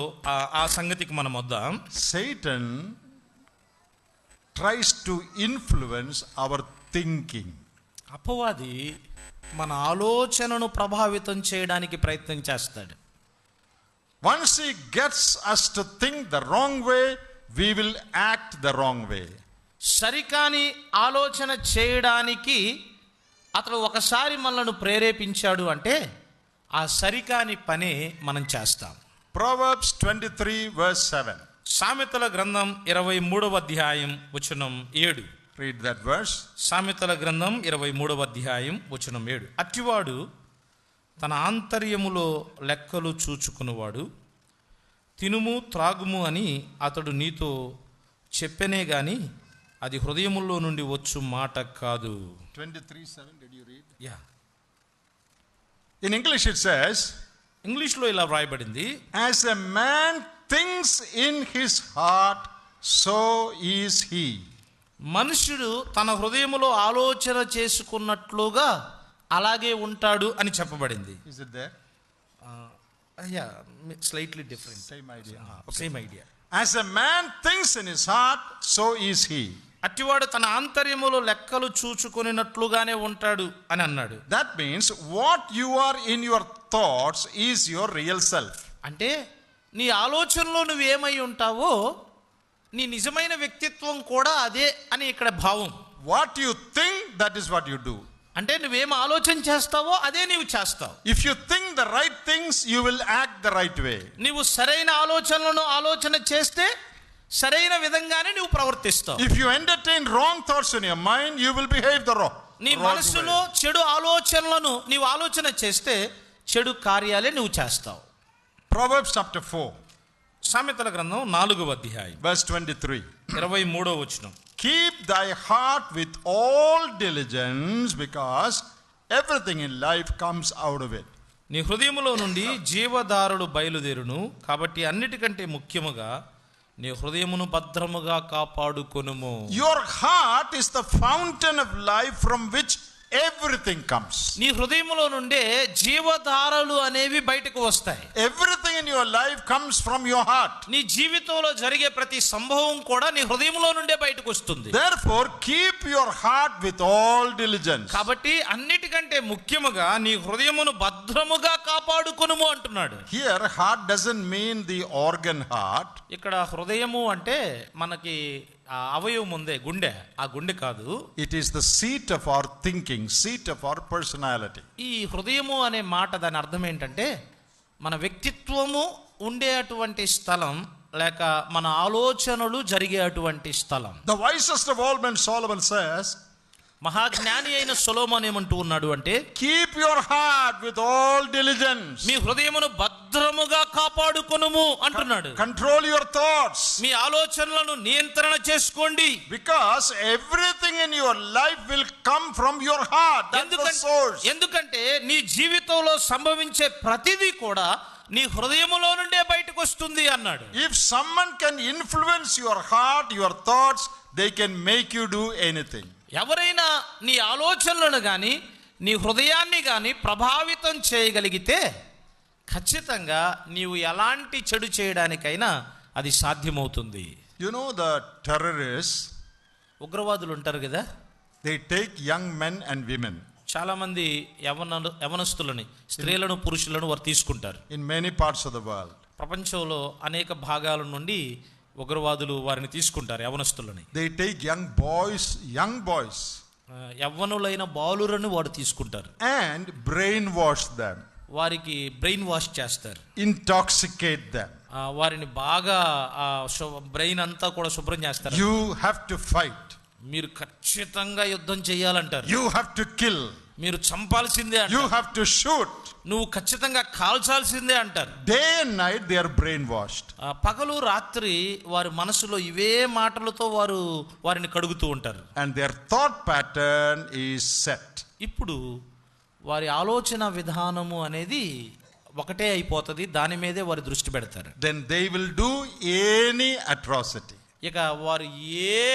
ఆ సంగతికి మనం వద్దాం. Satan tries to influence our thinking. అపవాది మన ఆలోచనను ప్రభావితం చేయడానికి ప్రయత్నం చేస్తాడు. Once he gets us to think the wrong way, we will act the wrong way. సరికాని ఆలోచన చేయడానికి అతడు ఒకసారి మనల్ని ప్రేరేపించాడు అంటే ఆ సరికాని పని మనం చేస్తాం. Proverbs 23 verse 7. సామెతల గ్రంథం 23వ అధ్యాయం వచనం 7. Read that verse. సామెతల గ్రంథం 23వ అధ్యాయం వచనం 7. అట్టివాడు తన ఆంతర్యములో లెక్కలు చూచుకునేవాడు, తినుము త్రాగుము అని అతడు నీతో చెప్పనే గాని అది హృదయములో నుండి వచ్చు మాట కాదు. 23:7 did you read? Yeah, In English it says, ఇంగ్లీష్లో ఇలా వ్రాయబడింది, as a man thinks in his heart, so is he. మనుష్యుడు తన హృదయములో ఆలోచన చేసుకున్నట్లుగా అలాగే ఉంటాడు అని చెప్పబడింది. Is it there? Yeah, slightly different. Same idea. As a man thinks in his heart, so is he. అట్టివాడు తన ఆంతర్యములో లెక్కలు చూచుకొనినట్లుగానే ఉంటాడు అని అన్నాడు. That means what you are in your thoughts is your real self. అంటే నీ ఆలోచనలో నువ్వేమై ఉంటావో నీ నిజమైన వ్యక్తిత్వం కూడా అదే అని ఇక్కడ భావం. What you think, that is what you do. అంటే నువ్వేం ఆలోచన చేస్తావో అదే నీవు చేస్తావు. If you think the right things, you will act the right way. నీవు సరైన ఆలోచనలను ఆలోచన చేస్తే సరైన విధంగానే నువ్వు ప్రవర్తిస్తావు. If you entertain wrong thoughts in your mind, you will behave the wrong. నీ మనసులో చెడు ఆలోచనలను నీవు ఆలోచన చేస్తే చెడు కార్యాలే నువ్వు చేస్తావు. Proverbs chapter 4 సామెతల గ్రంథం 4వ అధ్యాయం verse 23. 23వ వచనం. Keep thy heart with all diligence, because everything in life comes out of it. నీ హృదయములో నుండి జీవధారలు బయలుదేరును, కాబట్టి అన్నిటికంటే ముఖ్యముగా నీ హృదయమును భద్రముగా కాపాడుకొనుము. Your heart is the fountain of life from which everything comes. నీ హృదయములో నుండే జీవధారలు అనేవి బయటకు వస్తాయి. Everything in your life comes from your heart. నీ జీవితంలో జరిగే ప్రతి సంభవం కూడా నీ హృదయములో నుండే బయటకు వస్తుంది. Therefore keep your heart with all diligence. కాబట్టి అన్నిటికంటే ముఖ్యముగా నీ హృదయమును భద్రముగా కాపాడుకొనుము అంటున్నాడు. Here heart doesn't mean the organ heart. ఇక్కడ హృదయము అంటే మనకి అవయవం ఉందే గుండె, ఆ గుండె కాదు. It is the seat of our thinking, seat of our personality. ఈ హృదయము అనే మాట దాని అర్థం ఏంటంటే మన వ్యక్తిత్వము ఉండేటువంటి స్థలం, లేక మన ఆలోచనలు జరిగేటువంటి స్థలం. The wisest of all men, Solomon says, మహాజ్ఞాని అయిన సొలొమోను ఏమంటూ ఉన్నాడు అంటే, keep your heart with all diligence. మీ హృదయమును భద్రముగా కాపాడుకొనుము అంటున్నాడు. Control your thoughts. మీ ఆలోచనలను నియంత్రణ చేసుకోండి. Because everything in your life will come from your heart. That's the source. ఎందుకంటే నీ జీవితంలో సంభవించే ప్రతిదీ కూడా నీ హృదయములో నుండే బయటకు వస్తుంది అన్నాడు. If someone can influence your heart, your thoughts, they can make you do anything. ఎవరైనా నీ ఆలోచనలను కానీ నీ హృదయాన్ని కానీ ప్రభావితం చేయగలిగితే ఖచ్చితంగా నీవు ఎలాంటి చెడు చేయడానికైనా అది సాధ్యమవుతుంది. You know the terrorists, ఉగ్రవాదులు ఉంటారు కదా, they take young men and women. చాలామంది యవనస్తులని, స్త్రీలను, పురుషులను వారు తీసుకుంటారు. In many parts of the world. ప్రపంచంలో అనేక భాగాల నుండి ఉగ్రవాదులు వారిని తీసుకుంటారు, యవనస్తులని. They take young boys. యవ్వనులైన బాలురను వాడు తీసుకుంటారు. And brainwash them. వారికి బ్రెయిన్ వాష్ చేస్తారు. Intoxicate them. వారిని బాగా బ్రెయిన్ అంతా కూడా శుభ్రం చేస్తారు. You have to fight. మీరు ఖచ్చితంగా యుద్ధం చేయాలంటారు. You have to kill. మీరు చంపాల్సిందే అంటారు. You have to shoot. నువ్వు ఖచ్చితంగా కాల్చాల్సిందే అంటారు. Day and night they are brainwashed. పగలు రాత్రి వారి మనసులో ఇవే మాటలతో వారిని కడుగుతూ ఉంటారు. And their thought pattern is set. ఇప్పుడు వారి ఆలోచన విధానము అనేది ఒకటే అయిపోతుంది, దాని మీదే వారి దృష్టి పెడతారు. Then they will do any atrocity. ఇక వారు ఏ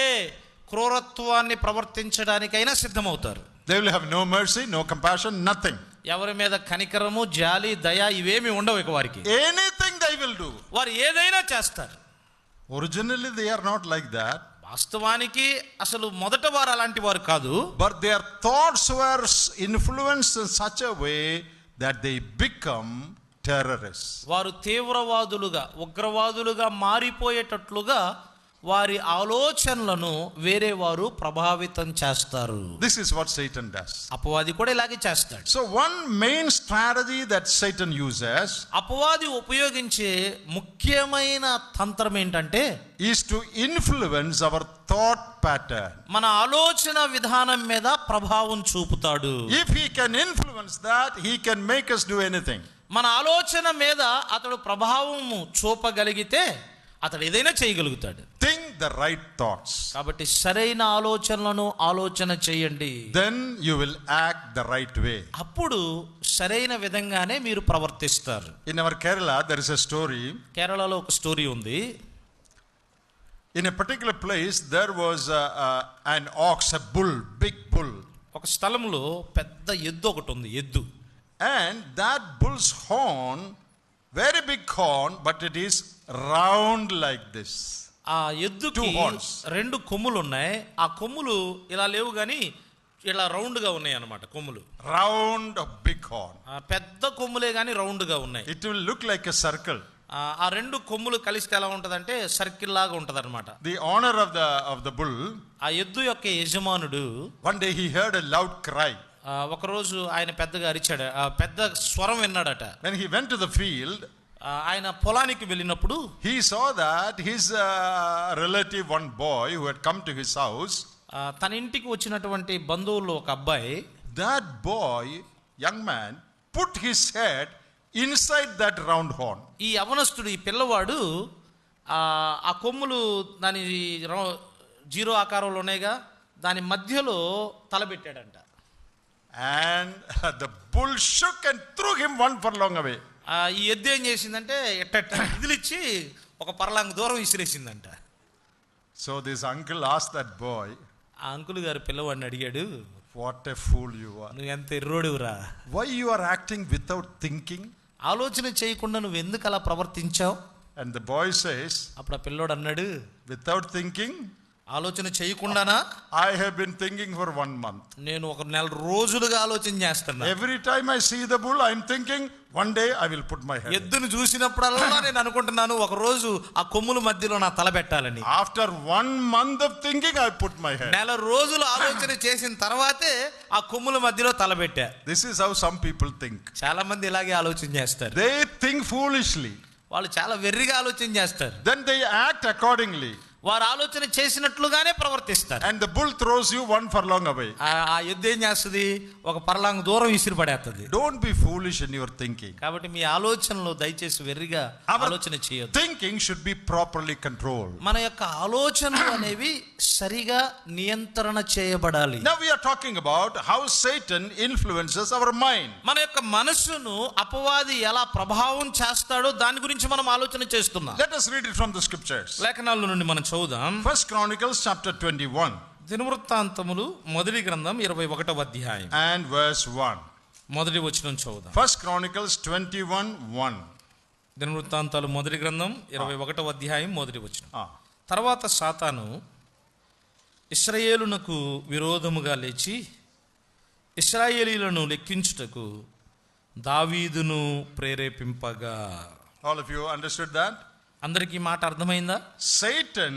క్రూరత్వాన్ని ప్రవర్తించడానికైనా సిద్ధమవుతారు. They will have no mercy, no compassion, nothing. ఎవరి మీద కనికరము, జాలి, దయ ఇవేమి ఉండవు ఇక వారికి. Anything they will do. వారు ఏదైనా చేస్తారు. Originally they are not like that. వాస్తవానికి అసలు మొదట వారు అలాంటి వారు కాదు. But their thoughts were influenced in such a way that they become terrorists. వారు తీవ్రవాదులుగా, ఉగ్రవాదులుగా మారిపోయేటట్లుగా వారి ఆలోచనలను వేరే వారు ప్రభావితం చేస్తారు. This is what Satan does. అపవాది కూడా ఇలాగే చేస్తాడు. So one main strategy that Satan uses, అపవాది ఉపయోగించే ముఖ్యమైన తంత్రం ఏంటంటే, is to influence our thought pattern. మన ఆలోచన విధానం మీద ప్రభావం చూపుతాడు. If he can influence that, he can make us do anything. మన ఆలోచన మీద అతడు ప్రభావము చూపగలిగితే అతడు ఏదైనా చేయగలుగుతాడు. Think the right thoughts. కాబట్టి సరైన ఆలోచనలను ఆలోచన చేయండి. Then you will act the right way. అప్పుడు సరైన విధంగానే మీరు ప్రవర్తిస్తారు. In our Kerala there is a story. కేరళలో ఒక స్టోరీ ఉంది. In a particular place there was an ox, a bull, big bull. ఒక స్థలంలో పెద్ద ఎద్దు ఒకటి ఉంది, ఎద్దు. And that bull's horn, very big horn, but it is round like this. ఆ ఎద్దుకి రెండు కొమ్ములు ఉన్నాయి. ఆ కొమ్ములు ఇలా లేవు కానీ ఇలా రౌండ్ గా ఉన్నాయి అన్నమాట. కొమ్ములు రౌండ్ బిగ్ హార్న్, పెద్ద కొమ్ములే కానీ రౌండ్ గా ఉన్నాయి. It will look like a circle. ఆ రెండు కొమ్ములు కలిస్తే ఎలా ఉంటదంటే సర్కిల్ లాగా ఉంటది అనమాట. The owner of the bull, ఆ ఎద్దు యొక్క యజమానుడు, one day he heard a loud cry. ఒకరోజు ఆయన పెద్దగా అరిచాడు, పెద్ద స్వరం విన్నాడట. When he went to the field, ఆయన పొలానికి వెళ్ళినప్పుడు he saw that his relative, one boy who had come to his house, తన ఇంటికి వచ్చినటువంటి బంధువుల్లో ఒక అబ్బాయి, that boy, young man, put his head inside that round horn. ఈ యవనస్తుడు, ఈ పిల్లవాడు ఆ కొమ్ములు దాని జీరో ఆకారంలో ఉన్నాయిగా, దాని మధ్యలో తలబెట్టాడంట. And the bull shook and threw him one furlong away. ఈ ఎద్దు ఏం చేసిందంటే ఇదిలిచ్చి ఒక పర్లాంగ్ దూరం విసిరేసిందంట. So this uncle asked that boy, ఆ అంకుల్ గారు పిల్లవాడిని అడిగాడు, what a fool you are. నువ్వు ఎంత ఎర్రోడివురా, why you are acting without thinking? ఆలోచన చేయకుండా నువ్వు ఎందుకు అలా ప్రవర్తించావు? And the boy says, అప్పుడు ఆ పిల్లోడు అన్నాడు, without thinking, ఆలోచన చేయకుండానా? I have been thinking for 1 month. నేను ఒక నెల రోజులుగా ఆలోచన చేస్తున్నా. Every time I see the bull, I am thinking one day I will put my head. ఎద్దును చూసినప్పుడల్లా నేను అనుకుంటున్నాను ఒక రోజు ఆ కొమ్ముల మధ్యలో నా తల పెట్టాలని. After 1 month of thinking, I put my head. నెల రోజులు ఆలోచన చేసిన తర్వాతే ఆ కొమ్ముల మధ్యలో తల పెట్టా. This is how some people think. చాలా మంది ఇలాగే ఆలోచన చేస్తారు. They think foolishly. వాళ్ళు చాలా వెర్రిగా ఆలోచన చేస్తారు. Then they act accordingly. వారు ఆలోచన చేసినట్లుగానే ప్రవర్తిస్తారు. And the bull throws you one furlong away. ఆ ఎద్దు ఏం చేస్తుంది? ఒక పర్లాంగ్ దూరం విసిరి పడేస్తుంది. Don't be foolish in your thinking. కాబట్టి మీ ఆలోచనలో దయచేసి వెర్రిగా ఆలోచన చేయొద్దు. Thinking should be properly controlled. మన యొక్క ఆలోచనలు అనేవి సరిగా నియంత్రణ చేయబడాలి. Now we are talking about how Satan influences our mind. మన యొక్క మనసును అపవాది ఎలా ప్రభావం చేస్తాడో దాని గురించి మనం ఆలోచన చేస్తున్నాం. Let us read it from the scriptures. లేఖనాల నుండి మనం చదువుదాం. First Chronicles chapter 21 దినవృత్తాంతములు మొదటి గ్రంథం 21వ అధ్యాయం and verse 1. మొదటి వచనం చదువుదాం. First Chronicles 21:1. దినవృత్తాంతాలు మొదటి గ్రంథం 21వ అధ్యాయం మొదటి వచనం. Ah. తర్వాత సాతాను ఇశ్రాయేలునకు విరోధముగా లేచి ఇశ్రాయేలీలను లెక్కించుటకు దావీదును ప్రేరేపింపగా. All of you understood that? అందరికీ మాట అర్థమైందా? Satan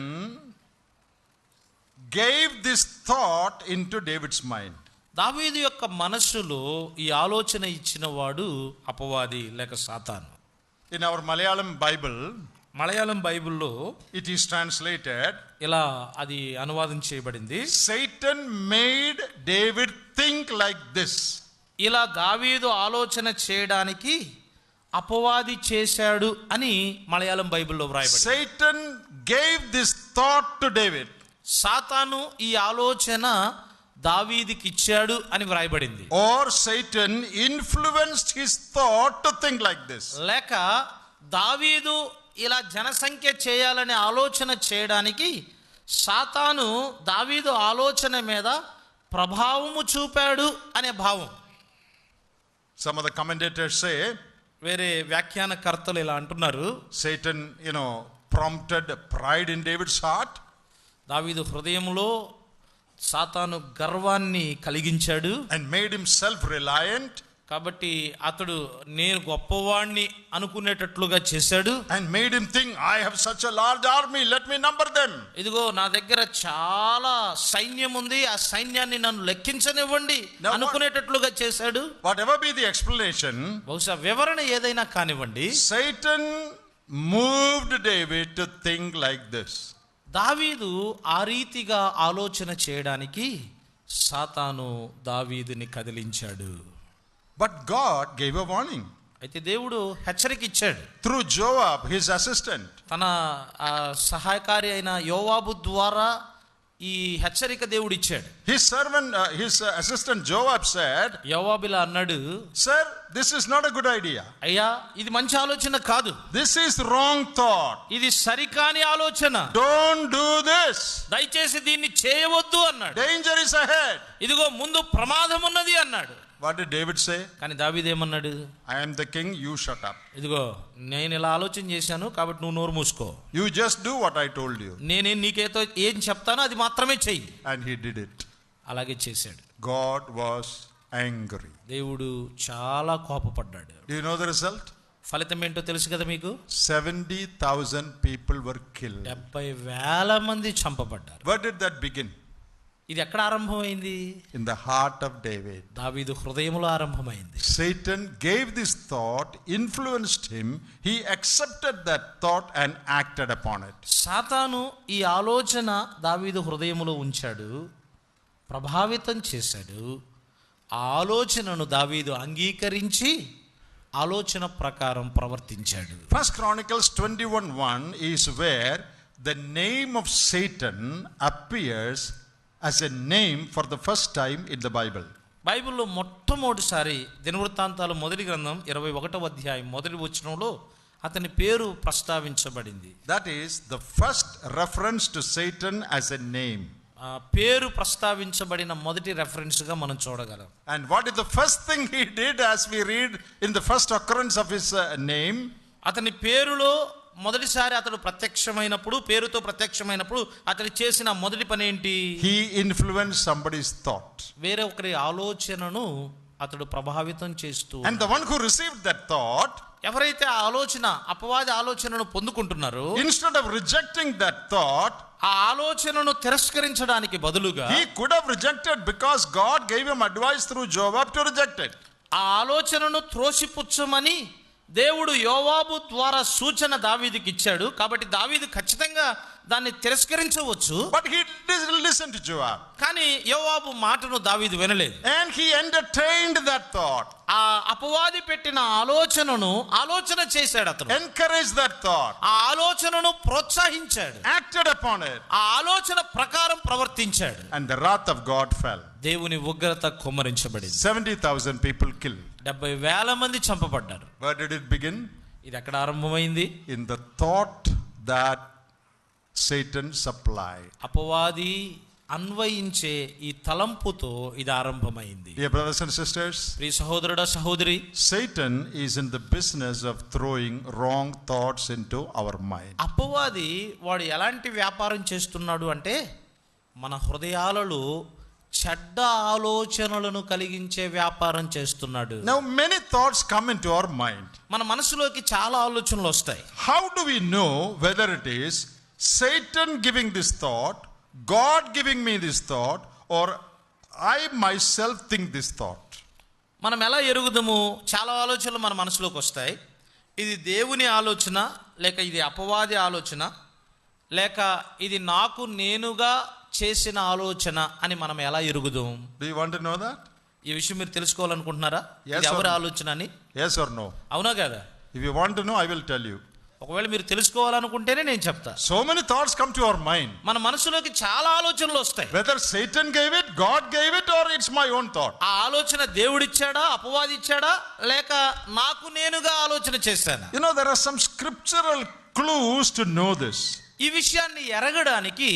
gave this thought into David's mind. దావీదు యొక్క మనస్సులో ఈ ఆలోచన ఇచ్చిన వాడు అపవాది లేక సాతాను. In our Malayalam Bible, Malayalam బైబిల్లో it is translated, ఇలా అది అనువాదం చేయబడింది. Satan made David think like this. ఇలా దావీదు ఆలోచన చేయడానికి అపవాది చేశాడు అని మలయాళం బైబిల్లో వ్రాయబడింది. Satan gave this thought to David. సాతాను ఈ ఆలోచన దావీదుకి ఇచ్చాడు అని వ్రాయబడింది. Or Satan influenced his thought to think like this. లేక దావీదు ఇలా జనసంఖ్య చేయాలనే ఆలోచన చేయడానికి సాతాను దావీదు ఆలోచన మీద ప్రభావము చూపాడు అనే భావం. Some of the commentators say వేరే వ్యాఖ్యానకర్తలు ఇలా అంటున్నారు, Satan, prompted pride in David's heart. దావీదు హృదయంలో సాతాను గర్వాన్ని కలిగించాడు And made him self-reliant. కాబట్టి అతడు నేను గొప్పవాణ్ణి అనుకునేటట్లుగా చేశాడు. And made him think, I have such a large army, let me number them. ఇదిగో నా దగ్గర చాలా సైన్యం ఉంది, ఆ సైన్యాన్ని నన్ను లెక్కించనివ్వండి అనుకునేటట్లుగా చేశాడు. Whatever be the explanation, బహుశా వివరణ ఏదైనా కానివ్వండి, Satan moved David to think like this. దావీదు ఆ రీతిగా ఆలోచన చేయడానికి సాతాను దావీదుని కదిలించాడు. But God gave a warning. అయితే దేవుడు హెచ్చరిక ఇచ్చాడు Through Joab, his assistant. తన సహాయకారి అయిన యోవాబు ద్వారా ఈ హెచ్చరిక దేవుడు ఇచ్చాడు. His servant, his assistant Joab said, యోవాబులా అన్నాడు, Sir, this is not a good idea. అయ్యా ఇది మంచి ఆలోచన కాదు, This is wrong thought. ఇది సరికాని ఆలోచన, Don't do this. దయచేసి దీన్ని చేయవద్దు అన్నాడు. Danger is ahead. ఇదిగో ముందు ప్రమాదం ఉన్నది అన్నాడు. What did David say? కానీ దావీదు ఏమన్నాడు? I am the king, you shut up. ఇదిగో నేను ఇలా ఆలోచన చేశాను కాబట్టి నువ్వు నోరు మూసుకో. You just do what I told you. నేనే నీకేతో ఏం చెప్తానో అది మాత్రమే చెయ్యి. And he did it. అలాగే చేశాడు. God was angry. దేవుడు చాలా కోపపడ్డాడు. Do you know the result? ఫలితం ఏంటో తెలుసు కదా మీకు? 70,000 people were killed. 70,000 మంది చంపబడ్డారు. Where did that begin? ఇది ఎక్కడ ఆరంభమైంది? In the heart of David. దావీదు హృదయంలో ఆరంభమైంది. Satan gave this thought, influenced him. He accepted that thought and acted upon it. సాతాను ఈ ఆలోచన దావీదు హృదయంలో ఉంచాడు, ప్రభావితం చేశాడు. ఆ ఆలోచనను దావీదు అంగీకరించి ఆలోచన ప్రకారం ప్రవర్తించాడు. First Chronicles 21:1 is where the name of Satan appears as a name for the first time in the Bible. బైబిల్లో మొట్టమొదటిసారి దినవృత్తాంతాలు మొదటి గ్రంథం 21వ అధ్యాయం మొదటి వచనంలో అతని పేరు ప్రస్తావించబడింది. That is the first reference to Satan as a name. పేరు ప్రస్తావించబడిన మొదటి రెఫరెన్స్ గా మనం చూడగలం. And what is the first thing he did as we read in the first occurrence of his name? అతని పేరులో మొదటిసారి అతడు ప్రత్యక్షమైనప్పుడు, పేరుతో ప్రత్యక్షమైనప్పుడు అతడు చేసిన మొదటి పని ఏంటి? He influenced somebody's thought. వేరే ఒకరి ఆలోచనను అతడు ప్రభావితం చేస్తూ, And the one who received that thought, ఎవరైతే ఆ ఆలోచన అపవాది ఆలోచనను పొందుకుంటున్నారో, instead of rejecting that thought, ఆ ఆలోచనను తిరస్కరించడానికి బదులుగా he could have rejected because God gave him advice through Joab to reject it. ఆ ఆలోచనను త్రోసిపుచ్చమని దేవుడు యోవాబు ద్వారా సూచన దావీదుకి ఇచ్చాడు. కాబట్టి దావీదు ఖచ్చితంగా దాన్ని తిరస్కరించవచ్చు, but he didn't listen to Joab. కానీ యోవాబు మాటను దావీదు వినలేదు. And he entertained that thought. ఆ అపవాది పెట్టిన ఆలోచన చేశాడు. అతను encouraged that thought. ఆ ఆలోచనను ప్రోత్సహించాడు, acted upon it. ఆ ఆలోచన ప్రకారం ప్రవర్తించాడు. And the wrath of God fell. దేవుని ఉగ్రత కుమ్మరించబడింది. 70,000 people killed. 70,000 మంది చంపబడ్డారు. Where did it begin? ఇది ఎక్కడ ఆరంభమైంది? In the thought that Satan supplied. అపవాది అన్వయించే ఈ తలంపుతో ఇది ఆరంభమైంది. Dear brothers and sisters, ప్రియ సహోదరుడా సహోదరి, Satan is in the business of throwing wrong thoughts into our mind. అపవాది వాడు ఎలాంటి వ్యాపారం చేస్తున్నాడు అంటే మన హృదయాలలో చెడ్డ ఆలోచనలను కలిగించే వ్యాపారం చేస్తున్నాడు. Now many thoughts come into our mind. మన మనసులోకి చాలా ఆలోచనలు వస్తాయి. How do we know whether it is Satan giving this thought, God giving me this thought, or I myself think this thought? మనం ఎలా ఎరుగుదాము? చాలా ఆలోచనలు మన మనసులోకి వస్తాయి. ఇది దేవుని ఆలోచన, లేక ఇది అపవాది ఆలోచన, లేక ఇది నాకు నేనుగా చేసిన ఆలోచన అని మనం ఎలా ఎరుగుదాం? Do you want to know that? ఈ విషయం మీరు తెలుసుకోవాలనుకుంటున్నారా? Yes ఇది ఎవరి or no? ఆలోచన అని? Yes or no? అవునా కదా? If you want to know, I will tell you. ఒకవేళ మీరు తెలుసుకోవాలనుకుంటేనే నేను చెప్తా. So many thoughts come to our mind. మన మనసులోకి చాలా ఆలోచనలు వస్తాయి. Whether Satan gave it, God gave it, or it's my own thought. ఆ ఆలోచన దేవుడిచ్చాడా, అపవాది ఇచ్చాడా, లేక నాకు నేనుగా ఆలోచన చేశానా? You know, there are some scriptural clues to know this. ఈ విషయాన్ని ఎరగడానికి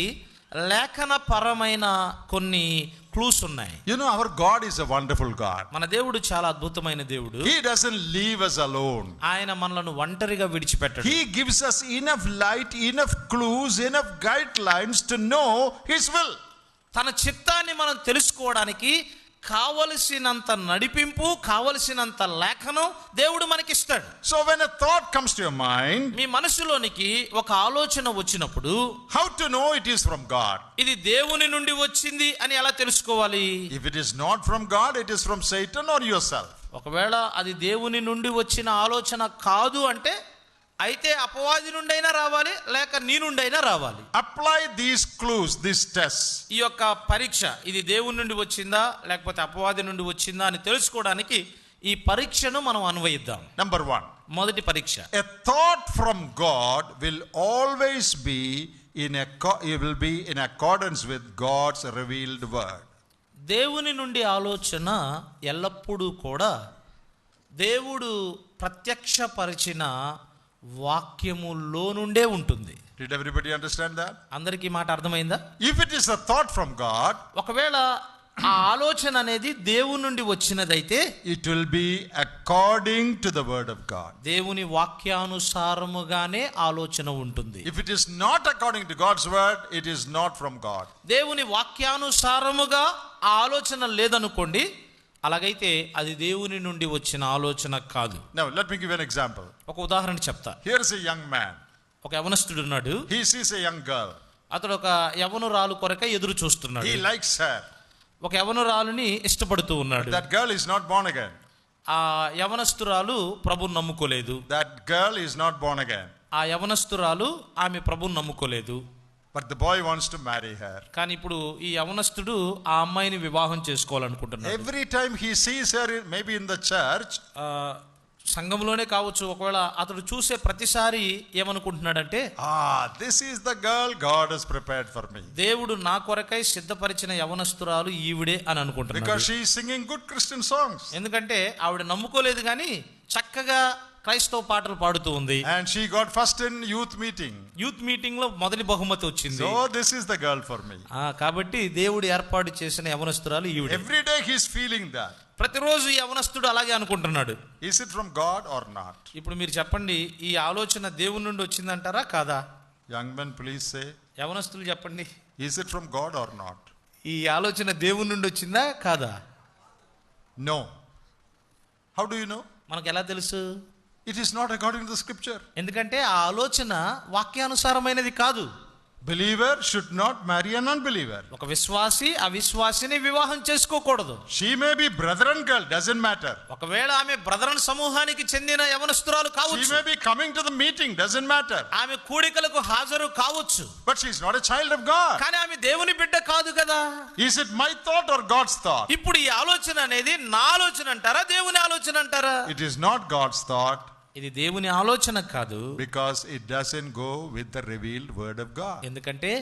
లేఖనపరమైన కొన్ని క్లూస్ ఉన్నాయి. You know, our God is a wonderful God. మన దేవుడు చాలా అద్భుతమైన దేవుడు. He doesn't leave us alone. ఆయన మనలను ఒంటరిగా విడిచిపెట్టడు. He gives us enough light, enough clues, enough guidelines to know His will. తన చిత్తాన్ని మనం తెలుసుకోవడానికి కావలసినంత నడిపింపు, కావలసినంత లేఖనం దేవుడు మనకిస్తాడు. So when a thought comes to your mind, మీ మనసులోనికి ఒక ఆలోచన వచ్చినప్పుడు how to know it is from God? ఇది దేవుని నుండి వచ్చింది అని ఎలా తెలుసుకోవాలి? If it is not from God, it is from Satan or yourself. ఒకవేళ అది దేవుని నుండి వచ్చిన ఆలోచన కాదు అంటే అయితే అపవాది నుండి అయినా రావాలి, లేక నీ నుండి అయినా రావాలి. Apply these clues, these tests. ఈ యొక్క పరీక్ష ఇది దేవుని నుండి వచ్చిందా లేకపోతే అపవాది నుండి వచ్చిందా అని తెలుసుకోవడానికి ఈ పరీక్షను మనం అన్వయిద్దాం. Number 1. మొదటి పరీక్ష. A thought from God will always be in accordance with God's revealed word. దేవుని నుండి ఆలోచన ఎల్లప్పుడూ కూడా దేవుడు ప్రత్యక్షపరిచిన వాక్యములో నుండే ఉంటుంది. Did everybody understand that? అందరికీ మాట అర్థమైందా? If it is a thought from God, ఒకవేళ ఆ ఆలోచన అనేది దేవుని నుండి వచ్చినదైతే it will be according to the word of God. దేవుని వాక్యానుసారముగానే ఆలోచన ఉంటుంది. If it is not according to God's word, it is not from God. దేవుని వాక్యానుసారముగా ఆ ఆలోచన లేదనుకోండి, అలాగైతే అది దేవుని నుండి వచ్చిన ఆలోచన కాదు. Now let me give you an example. ఒక ఉదాహరణ చెప్తా. Here is a young man. ఒక యవనస్తుడు ఉన్నాడు. He sees a young girl. అతడు ఒక యవనురాలు కొరకై ఎదురు చూస్తున్నాడు. He likes her. ఒక యవనురాలుని ఇష్టపడుతూ ఉన్నాడు. That girl is not born again. ఆ యవనస్తురాలు ప్రభువుని నమ్ముకోలేదు. That girl is not born again. ఆ యవనస్తురాలు ఆమె ప్రభువుని నమ్ముకోలేదు. But the boy wants to marry her. కానీ ఇప్పుడు ఈ యవనస్తుడు ఆ అమ్మాయిని వివాహం చేసుకోవాలనుకుంటున్నాడు. Every time he sees her, maybe in the church, సంఘంలోనే కావచ్చు, ఒకవేళ అతడు చూసే ప్రతిసారి ఏమనుకుంటున్నాడంటే, this is the girl God has prepared for me. దేవుడు నా కొరకై సిద్ధపరిచిన యవనస్తురాలు ఈవిడే అని అనుకుంటున్నాడు. Because she is singing good Christian songs. ఎందుకంటే ఆవిడ నమ్ముకోలేదు కానీ చక్కగా క్రైస్తవ పాటలు పాడుతూ ఉంది. And she got first in youth meeting. Youth meeting లో మొదటి బహుమతి వచ్చింది. So this is the girl for me. కాబట్టి దేవుడు ఏర్పాటు చేసిన యవనస్తురాలు ఈవిడ. Every day he is feeling that. ప్రతిరోజు యవనస్తుడు అలాగే అనుకుంటున్నాడు. Is it from God or not? ఇప్పుడు మీరు చెప్పండి, ఈ ఆలోచన దేవుని నుండి వచ్చిందంటారా కాదా? Young men, please say. యవనస్తులు చెప్పండి, Is it from God or not? ఈ ఆలోచన దేవుని నుండి వచ్చిందా కాదా? No. How do you know? మనకు ఎలా తెలుసు? It is not according to the scripture. ఎందుకంటే ఆ ఆలోచన వాక్యానుసారమైనది కాదు. Believer should not marry an unbeliever. ఒక విశ్వాసి అవిశ్వాసిని వివాహం చేసుకోకూడదు. She may be brethren girl, doesn't matter. ఒకవేళ ఆమె బ్రదరన్ సమూహానికి చెందిన యవనస్తురాలు కావచ్చు. She may be coming to the meeting, doesn't matter. ఆమె కూడికలకు హాజరు కావచ్చు. But she is not a child of God. కానీ ఆమె దేవుని బిడ్డ కాదు కదా. Is it my thought or God's thought? ఇప్పుడు ఈ ఆలోచన అనేది నా ఆలోచన అంటారా దేవుని ఆలోచన అంటారా? It is not God's thought. ఇది దేవుని ఆలోచన కాదు. Because it doesn't go with the revealed word of God. ఎందుకంటే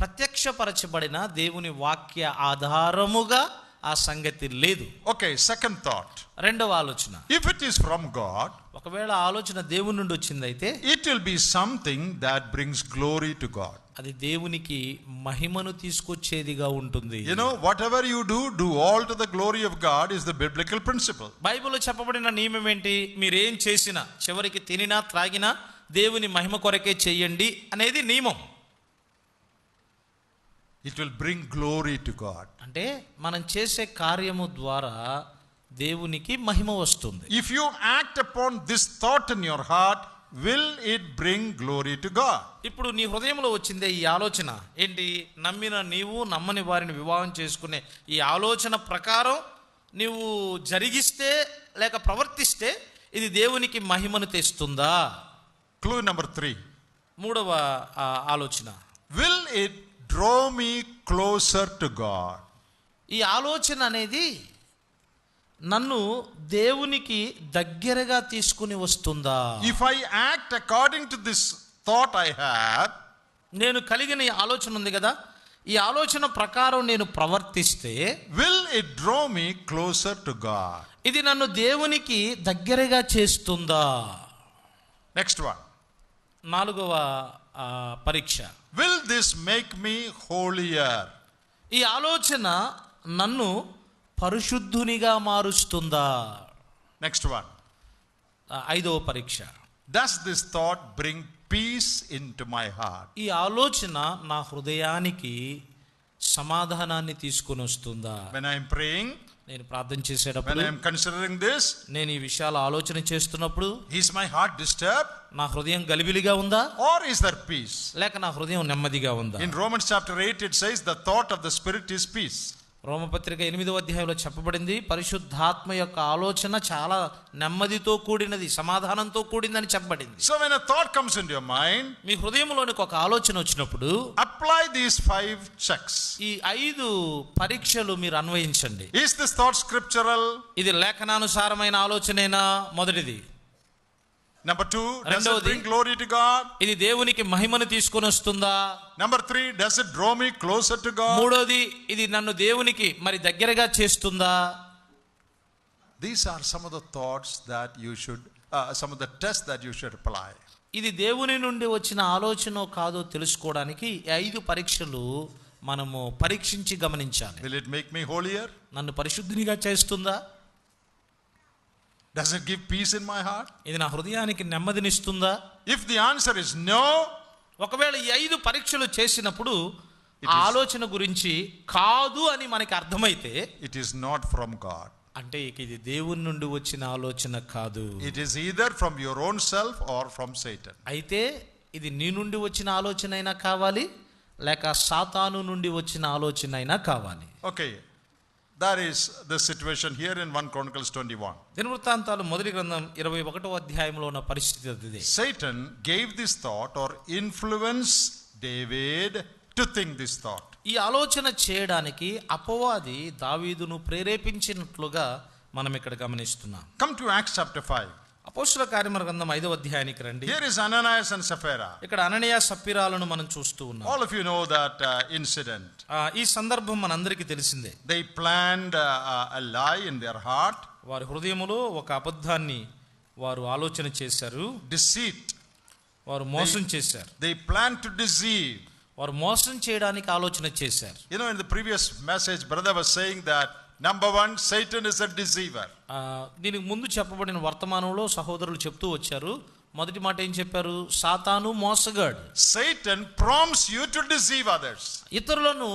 ప్రత్యక్షపరచబడిన దేవుని వాక్య ఆధారముగా ఆ సంగతి లేదు. Okay, second thought. రెండవ ఆలోచన, if it is from God, ఒకవేళ ఆలోచన దేవుని నుండి వచ్చిందైతే it will be something that brings glory to God. అది దేవునికి మహిమను తీసుకొచ్చేదిగా ఉంటుంది. You know, whatever you do all to the glory of God is the biblical principle. బైబిల్లో చెప్పబడిన నియమం ఏంటి? మీరేం చేసినా, చివరికి తినినా త్రాగినా దేవుని మహిమ కొరకే చేయండి అనేది నియమం. It will bring glory to God. అంటే మనం చేసే కార్యము ద్వారా దేవునికి మహిమ వస్తుంది. If you act upon this thought in your heart, will it bring glory to God? ఇప్పుడు నీ హృదయంలో వచ్చిందే ఈ ఆలోచన ఏంటి? నమ్మిన నీవు నమ్మని వారిని వివాహం చేసుకునే ఈ ఆలోచన ప్రకారం నీవు జరిగిస్తే లేక ప్రవర్తిస్తే ఇది దేవునికి మహిమను తెస్తుందా? Clue number 3. మూడవ ఆలోచన, will it draw me closer to God? ఈ ఆలోచన అనేది నన్ను దేవునికి దగ్గరగా తీసుకుని వస్తుందా? If I act according to this thought I have, నేను కలిగిన ఈ ఆలోచన ఉంది కదా, ఈ ఆలోచన ప్రకారం నేను ప్రవర్తిస్తే will it draw me closer to God? ఇది నన్ను దేవునికి దగ్గరగా చేస్తుందా? Next one. నాలుగవ పరీక్ష, will this make me holier? ఈ ఆలోచన నన్ను పరిశుద్ధునిగా మారుస్తుందా? Next one. ఐదవ పరీక్ష, does this thought bring peace into my heart? ఈ ఆలోచన నా హృదయానికి సమాధానాన్ని తీసుకొని వస్తుందా? When I am praying, నేను ప్రార్థన when చేసేటప్పుడు, I am considering this, నేను ఈ విషయాలు ఆలోచన చేస్తున్నప్పుడు is my heart disturbed నా హృదయం గలిబిలిగా ఉందా or is there peace? లేక నా హృదయం నెమ్మదిగా ఉందా? In Romans chapter 8 it says the thought of the spirit is peace. రోమపత్రిక 8వ అధ్యాయంలో చెప్పబడింది, పరిశుద్ధాత్మ యొక్క ఆలోచన చాలా నెమ్మదితో కూడినది, సమాధానంతో కూడిందని చెప్పబడింది. So when a thought comes into your mind, మీ హృదయంలోనికి ఒక ఆలోచన వచ్చినప్పుడు apply these 5 checks. ఈ 5 పరీక్షలు మీరు అన్వయించండి. Is this thought scriptural? ఇది లేఖనానుసారమైన ఆలోచనేనా? మొదటిది. Number 2, does it రెండవది, bring glory to God? ఇది దేవునికి మహిమను తీసుకొని వస్తుందా? Number 3, does it draw me closer to God? మూడోది, ఇది నన్ను దేవునికి మరి దగ్గరగా చేస్తుందా? These are some of the thoughts that you should, some of the tests that you should apply. ఇది దేవుని నుండి వచ్చిన ఆలోచనో కాదో తెలుసుకోవడానికి 5 పరీక్షలు మనము పరీక్షించి గమనించాలి. Will it make me holier? నన్ను పరిశుద్ధినిగా చేస్తుందా? Does it give peace in my heart? ఇది నా హృదయానికి నెమ్మదినిస్తుందా? If the answer is no, ఒకవేళ ఈ 5 పరీక్షలు చేసినప్పుడు ఆ ఆలోచన గురించి కాదు అని మనకి అర్థమైతే it is not from God. అంటే ఇది దేవుని నుండి వచ్చిన ఆలోచన కాదు. It is either from your own self or from Satan. అయితే ఇది నీ నుండి వచ్చిన ఆలోచన అయినా కావాలి, లేక సాతాను నుండి వచ్చిన ఆలోచన అయినా కావాలి. Okay, that is the situation here in 1 Chronicles 21. దినవృత్తాంతాలు మొదటి గ్రంథం 21వ అధ్యాయంలో ఉన్న పరిస్థితి అది. Satan gave this thought or influenced David to think this thought. ఈ ఆలోచన చేయడానికి అపవాది దావీదును ప్రేరేపించినట్లుగా మనం ఇక్కడ గమనిస్తున్నాం. Come to Acts chapter 5. అపోస్తలుల కార్యముల గ్రంథం 5వ అధ్యాయానికి రండి. Here is Ananias and Sapphira. ఇక్కడ అననీయ సప్పిరాలను మనం చూస్తూ ఉన్నాం. All of you know that incident. ఈ సందర్భం మనందరికీ తెలిసిందే. They planned a lie in their heart. వారి హృదయములో ఒక అబద్ధాన్ని వారు ఆలోచన చేశారు. Deceit. వారు మోసం చేశారు. They planned to deceive. వారు మోసం చేయడానికి ఆలోచన చేశారు. You know, in the previous message, brother was saying that number 1, Satan is a deceiver. దీనికి ముందు చెప్పబడిన వర్తమానంలో సహోదరులు చెప్తూ వచ్చారు. మొదటి మాట ఏం చెప్పారు? సాతాను మోసగాడు. Satan prompts you to deceive others. ఇతరులను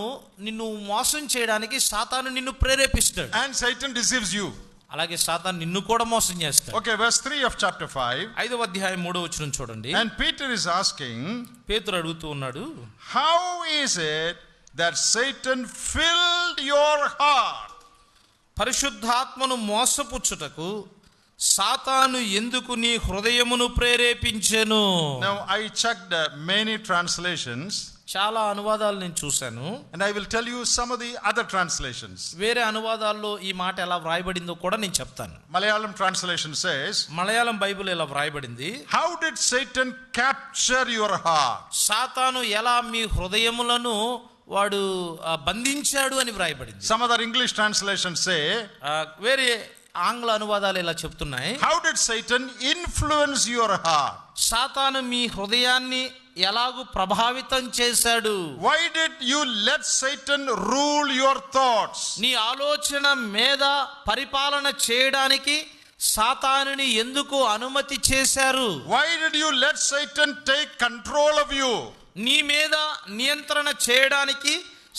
నిన్ను మోసం చేయడానికి సాతాను నిన్ను ప్రేరేపిస్తాడు. And Satan deceives you. అలాగే సాతాను నిన్ను కూడా మోసం చేస్తాడు. Okay, verse 3 of chapter 5. 5వ అధ్యాయం 3వ వచనం చూడండి. And Peter is asking, పేతురు అడుగుతూ ఉన్నాడు, how is it that Satan filled your heart? పరిశుద్ధాత్మను మోసపుచ్చుటకు సాతాను ఎందుకు నీ హృదయమును ప్రేరేపించెను? Now I checked many translations. చాలా అనువాదాలు నేను చూశాను. And I will tell you some of the other translations. వేరే అనువాదాల్లో ఈ మాట ఎలా వ్రాయబడిందో కూడా నేను చెప్తాను. Malayalam translation says, Malayalam Bible ఇలా వ్రాయబడింది, how did Satan capture your heart? సాతాను ఎలా మీ హృదయములను వాడు బంధించాడు అని వ్రాయబడింది. Some other English translations say, వేరే ఆంగ్ల అనువాదాలు ఇలా చెప్తున్నాయి, how did Satan influence your heart? సాతాను మీ హృదయాన్ని ఎలాగూ ప్రభావితం చేశాడు? Why did you let Satan rule your thoughts? నీ ఆలోచన మీద పరిపాలన చేయడానికి సాతానుని ఎందుకు అనుమతి చేశారు? Why did you let Satan take control of you? నీ మీద నియంత్రణ చేయడానికి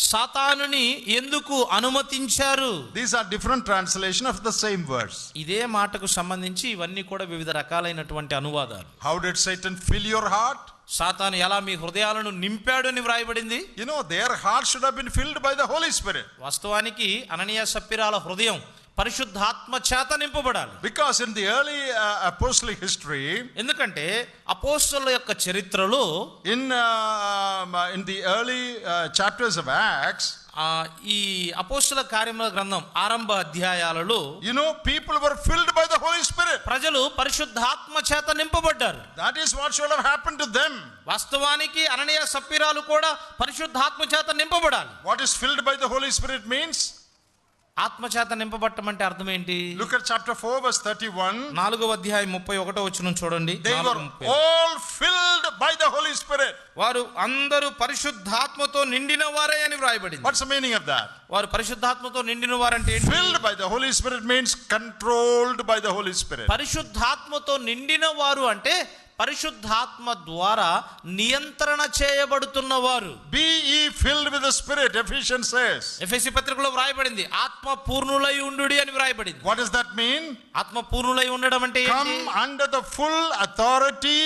సాతానుని ఎందుకు అనుమతించారు? These are different translation of the same verse. ఇదే మాటకు సంబంధించి ఇవన్నీ కూడా వివిధ రకాలైనటువంటి అనువాదాలు. How did Satan fill your heart? సాతాను ఎలా మీ హృదయాలను నింపాడు అని వ్రాయబడింది. You know, their heart should have been filled by the Holy Spirit. వాస్తవానికి అననీయ సప్పిరాల హృదయం పరిశుద్ధాత్మ చేత నింపబడాలి. Because in the early apostolic history, ఎందుకంటే అపోస్తలుల యొక్క చరిత్రలో in the early chapters of Acts, ఈ అపోస్తల కార్యముల గ్రంథం ఆరంభ అధ్యాయాలలో, you know, people were filled by the Holy Spirit. ప్రజలు పరిశుద్ధాత్మ చేత నింపబడ్డారు. That is what should have happened to them. వాస్తవానికి అననీయ సప్పిరాలు కూడా పరిశుద్ధాత్మ చేత నింపబడాలి. What is filled by the Holy Spirit means? ఆత్మచేత నింపబట్టం అంటే అర్థం ఏంటి? Look at chapter 4 verse 31. 4వ అధ్యాయం 31వ వచనం చూడండి. They were all filled by the Holy Spirit. వారు అందరూ పరిశుద్ధాత్మతో నిండిన వారే అని వ్రాయబడింది. What's the meaning of that? వారు పరిశుద్ధాత్మతో నిండిన వారంటే ఏంటి? Filled by the Holy Spirit means controlled by the Holy Spirit. పరిశుద్ధాత్మతో నిండిన వారు అంటే పరిశుద్ధాత్మ ద్వారా నియంత్రణ చేయబడుతున్నవారు. Be ye filled with the Spirit, Ephesians says. ఎఫెసీ పత్రికలో వ్రాయబడింది, ఆత్మ పూర్ణులై ఉండుడి అని వ్రాయబడింది. What does that mean? ఆత్మ పూర్ణులై ఉండడం అంటే ఏంటి? Come under the full authority,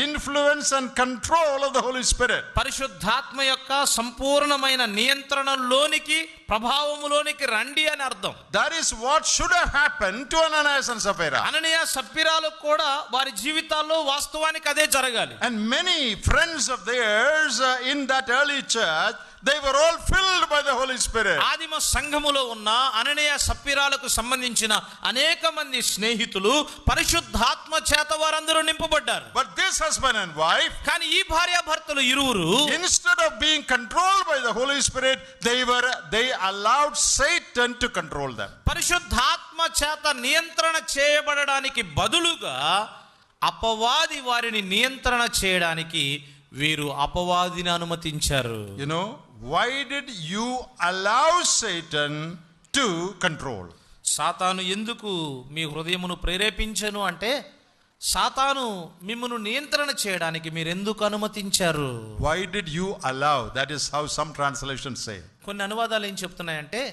influence and control of the Holy Spirit. పరిశుద్ధాత్మ యొక్క సంపూర్ణమైన నియంత్రణలోనికి, ప్రభావములోనికి రండి అని అర్థం. That is what should have happened to Ananias and Sapphira. అననీయ సప్పిరాలకు కూడా వారి జీవితాల్లో వాస్తవానికి అదే జరగాలి. And many friends of theirs in that early church, they were all filled by the Holy Spirit. ఆదిమ సంఘములో ఉన్న అననీయ సప్పిరాలకు సంబంధించిన అనేక మంది స్నేహితులు పరిశుద్ధాత్మ చేత వారందరూ నింపబడ్డారు. But this husband and wife, కానీ ఈ భార్యాభర్తలు ఇరువురు instead of being controlled by the Holy Spirit, they allowed Satan to control them. పరిశుద్ధాత్మ చేత నియంత్రణ చేయబడడానికి బదులుగా అపవాది వారిని నియంత్రణ చేయడానికి వీరు అపవాదిని అనుమతించారు. You know, why did you allow Satan to control? సాతాను ఎందుకు మీ హృదయమును ప్రేరేపించెను అంటే, సాతాను మిమ్మును నియంత్రణ చేయడానికి మీరు ఎందుకు అనుమతించారు? Why did you allow? That is how some translations say. కొన్ని అనువాదాలు ఏం చెప్తున్నాయంటే,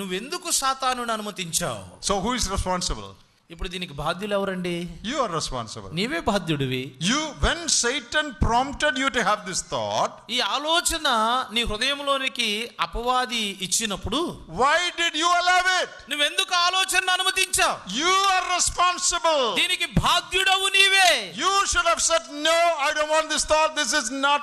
నువ్వెందుకు సాతానుని అనుమతించావు? So who is responsible? ఇప్పుడు దీనికి బాధ్యులు ఎవరండి? You are responsible. నీవే బాధ్యుడివి. When Satan prompted you to have this thought, ఈ ఆలోచన నీ హృదయంలోనికి అపవాది ఇచ్చినప్పుడు, why did you allow it? నువ్వెందుకు ఆలోచనను అనుమతించావు? You are responsible. దీనికి బాధ్యుడవు నీవే. You should have said, no, I don't want this thought. This is not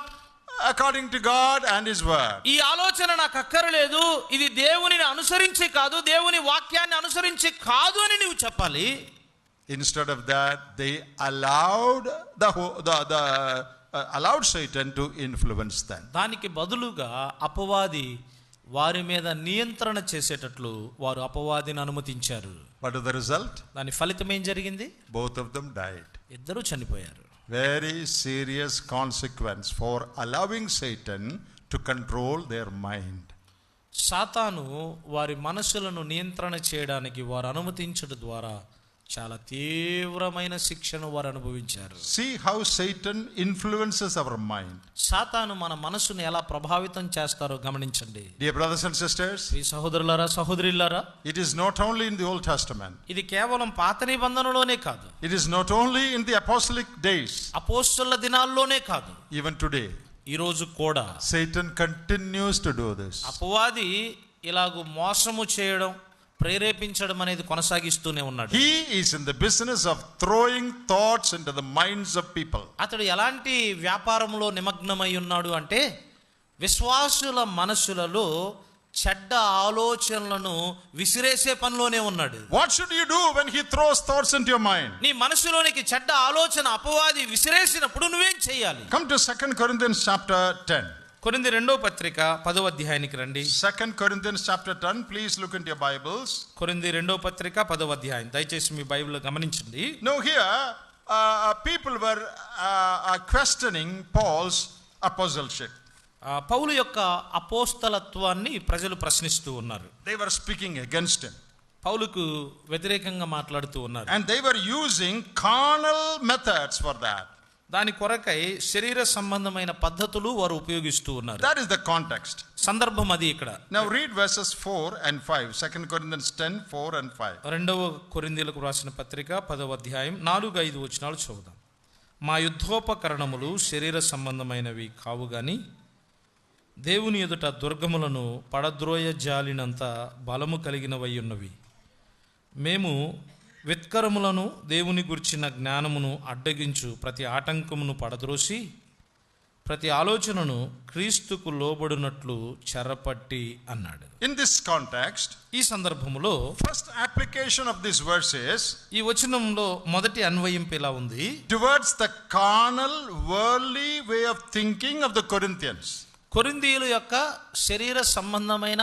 according to God and His word. ఈ ఆలోచన నాకు అక్కర్లేదు, ఇది దేవునిని అనుసరించి కాదు, దేవుని వాక్యాన్ని అనుసరించి కాదు అని నువ్వు చెప్పాలి. Instead of that, they allowed allowed Satan to influence them. దానికి బదులుగా అపవాది వారి మీద నియంత్రణ చేసేటట్లు వారు అపవాదిని అనుమతించారు. What is the result? దాని ఫలితం ఏం జరిగింది? Both of them died. ఇద్దరూ చనిపోయారు. Very serious consequence for allowing Satan to control their mind. సాతాను వారి మనసులను నియంత్రణ చేయడానికి వారు అనుమతించడం ద్వారా చాలా తీవ్రమైన శిక్షను వారు అనుభవించారు. See how Satan influences our mind. సాతాను మన మనసును ఎలా ప్రభావితం చేస్తారో గమనించండి. Dear brothers and sisters, ఈ సహోదరులారా సహోదరులారా, it is not only in the Old Testament. ఇది కేవలం పాత నిబంధనలోనే కాదు, It is not only in the apostolic days. అపోస్తలుల దినాల్లోనే కాదు, Even today, ఈ రోజు కూడా Satan continues to do this. అపవాది ఇలాగూ మోసము చేయడం, ప్రేరేపించడం అనేది కొనసాగిస్తూనే ఉన్నాడు. He is in the business of throwing thoughts into the minds of people. అతడు ఎలాంటి వ్యాపారంలో నిమగ్నమై ఉన్నాడు అంటే, విశ్వాసుల మనసులలో చెడ్డ ఆలోచనలను విసిరేసే పనిలోనే ఉన్నాడు. What should you do when he throws thoughts into your mind? నీ మనసులోనికి చెడ్డ ఆలోచన అపవాది విసిరేసినప్పుడు నువ్వేం చేయాలి? Come to 2 Corinthians chapter 10. కొరింథీ 2వ పత్రిక 10వ అధ్యాయానికి రండి. 2 Corinthians chapter 10, please look into your Bibles. కొరింథీ 2వ పత్రిక 10వ అధ్యాయం, దయచేసి మీ బైబిల్ గమనించండి. Now here people were questioning Paul's apostleship. పౌలు యొక్క అపోస్తలత్వాన్ని ప్రజలు ప్రశ్నిస్తూ ఉన్నారు. They were speaking against him. పౌలుకు వ్యతిరేకంగా మాట్లాడుతూ ఉన్నారు. And they were using carnal methods for that. దాని కొరకై శరీర సంబంధమైన పద్ధతులు వారు ఉపయోగిస్తూ ఉన్నారు. That is the context. సందర్భం అది ఇక్కడ. Now read verses 4 and 5. 2 Corinthians 10, 4 and 5. 2వ కొరింథీయులకు రాసిన పత్రిక 10వ అధ్యాయం 4-5 వచనాలు చదువుదాం. మా యుద్ధోపకరణములు శరీర సంబంధమైనవి కావు గాని దేవుని ఎదుట దుర్గములను పడద్రోయ జాలినంత బలము కలిగినవై ఉన్నవి. మేము విత్కరములను దేవుని గుర్చిన జ్ఞానమును అడ్డగించు ప్రతి ఆటంకమును పడద్రోసి ప్రతి ఆలోచనను క్రీస్తుకు లోబడినట్లు చెరపట్టి అన్నాడు. In this context, ఈ సందర్భములో first application of this verse is ఈ వచనంలో మొదటి అన్వయింపు ఇలా ఉంది, towards the carnal, worldly way of thinking of the Corinthians. కొరింథీయుల యొక్క శరీర సంబంధమైన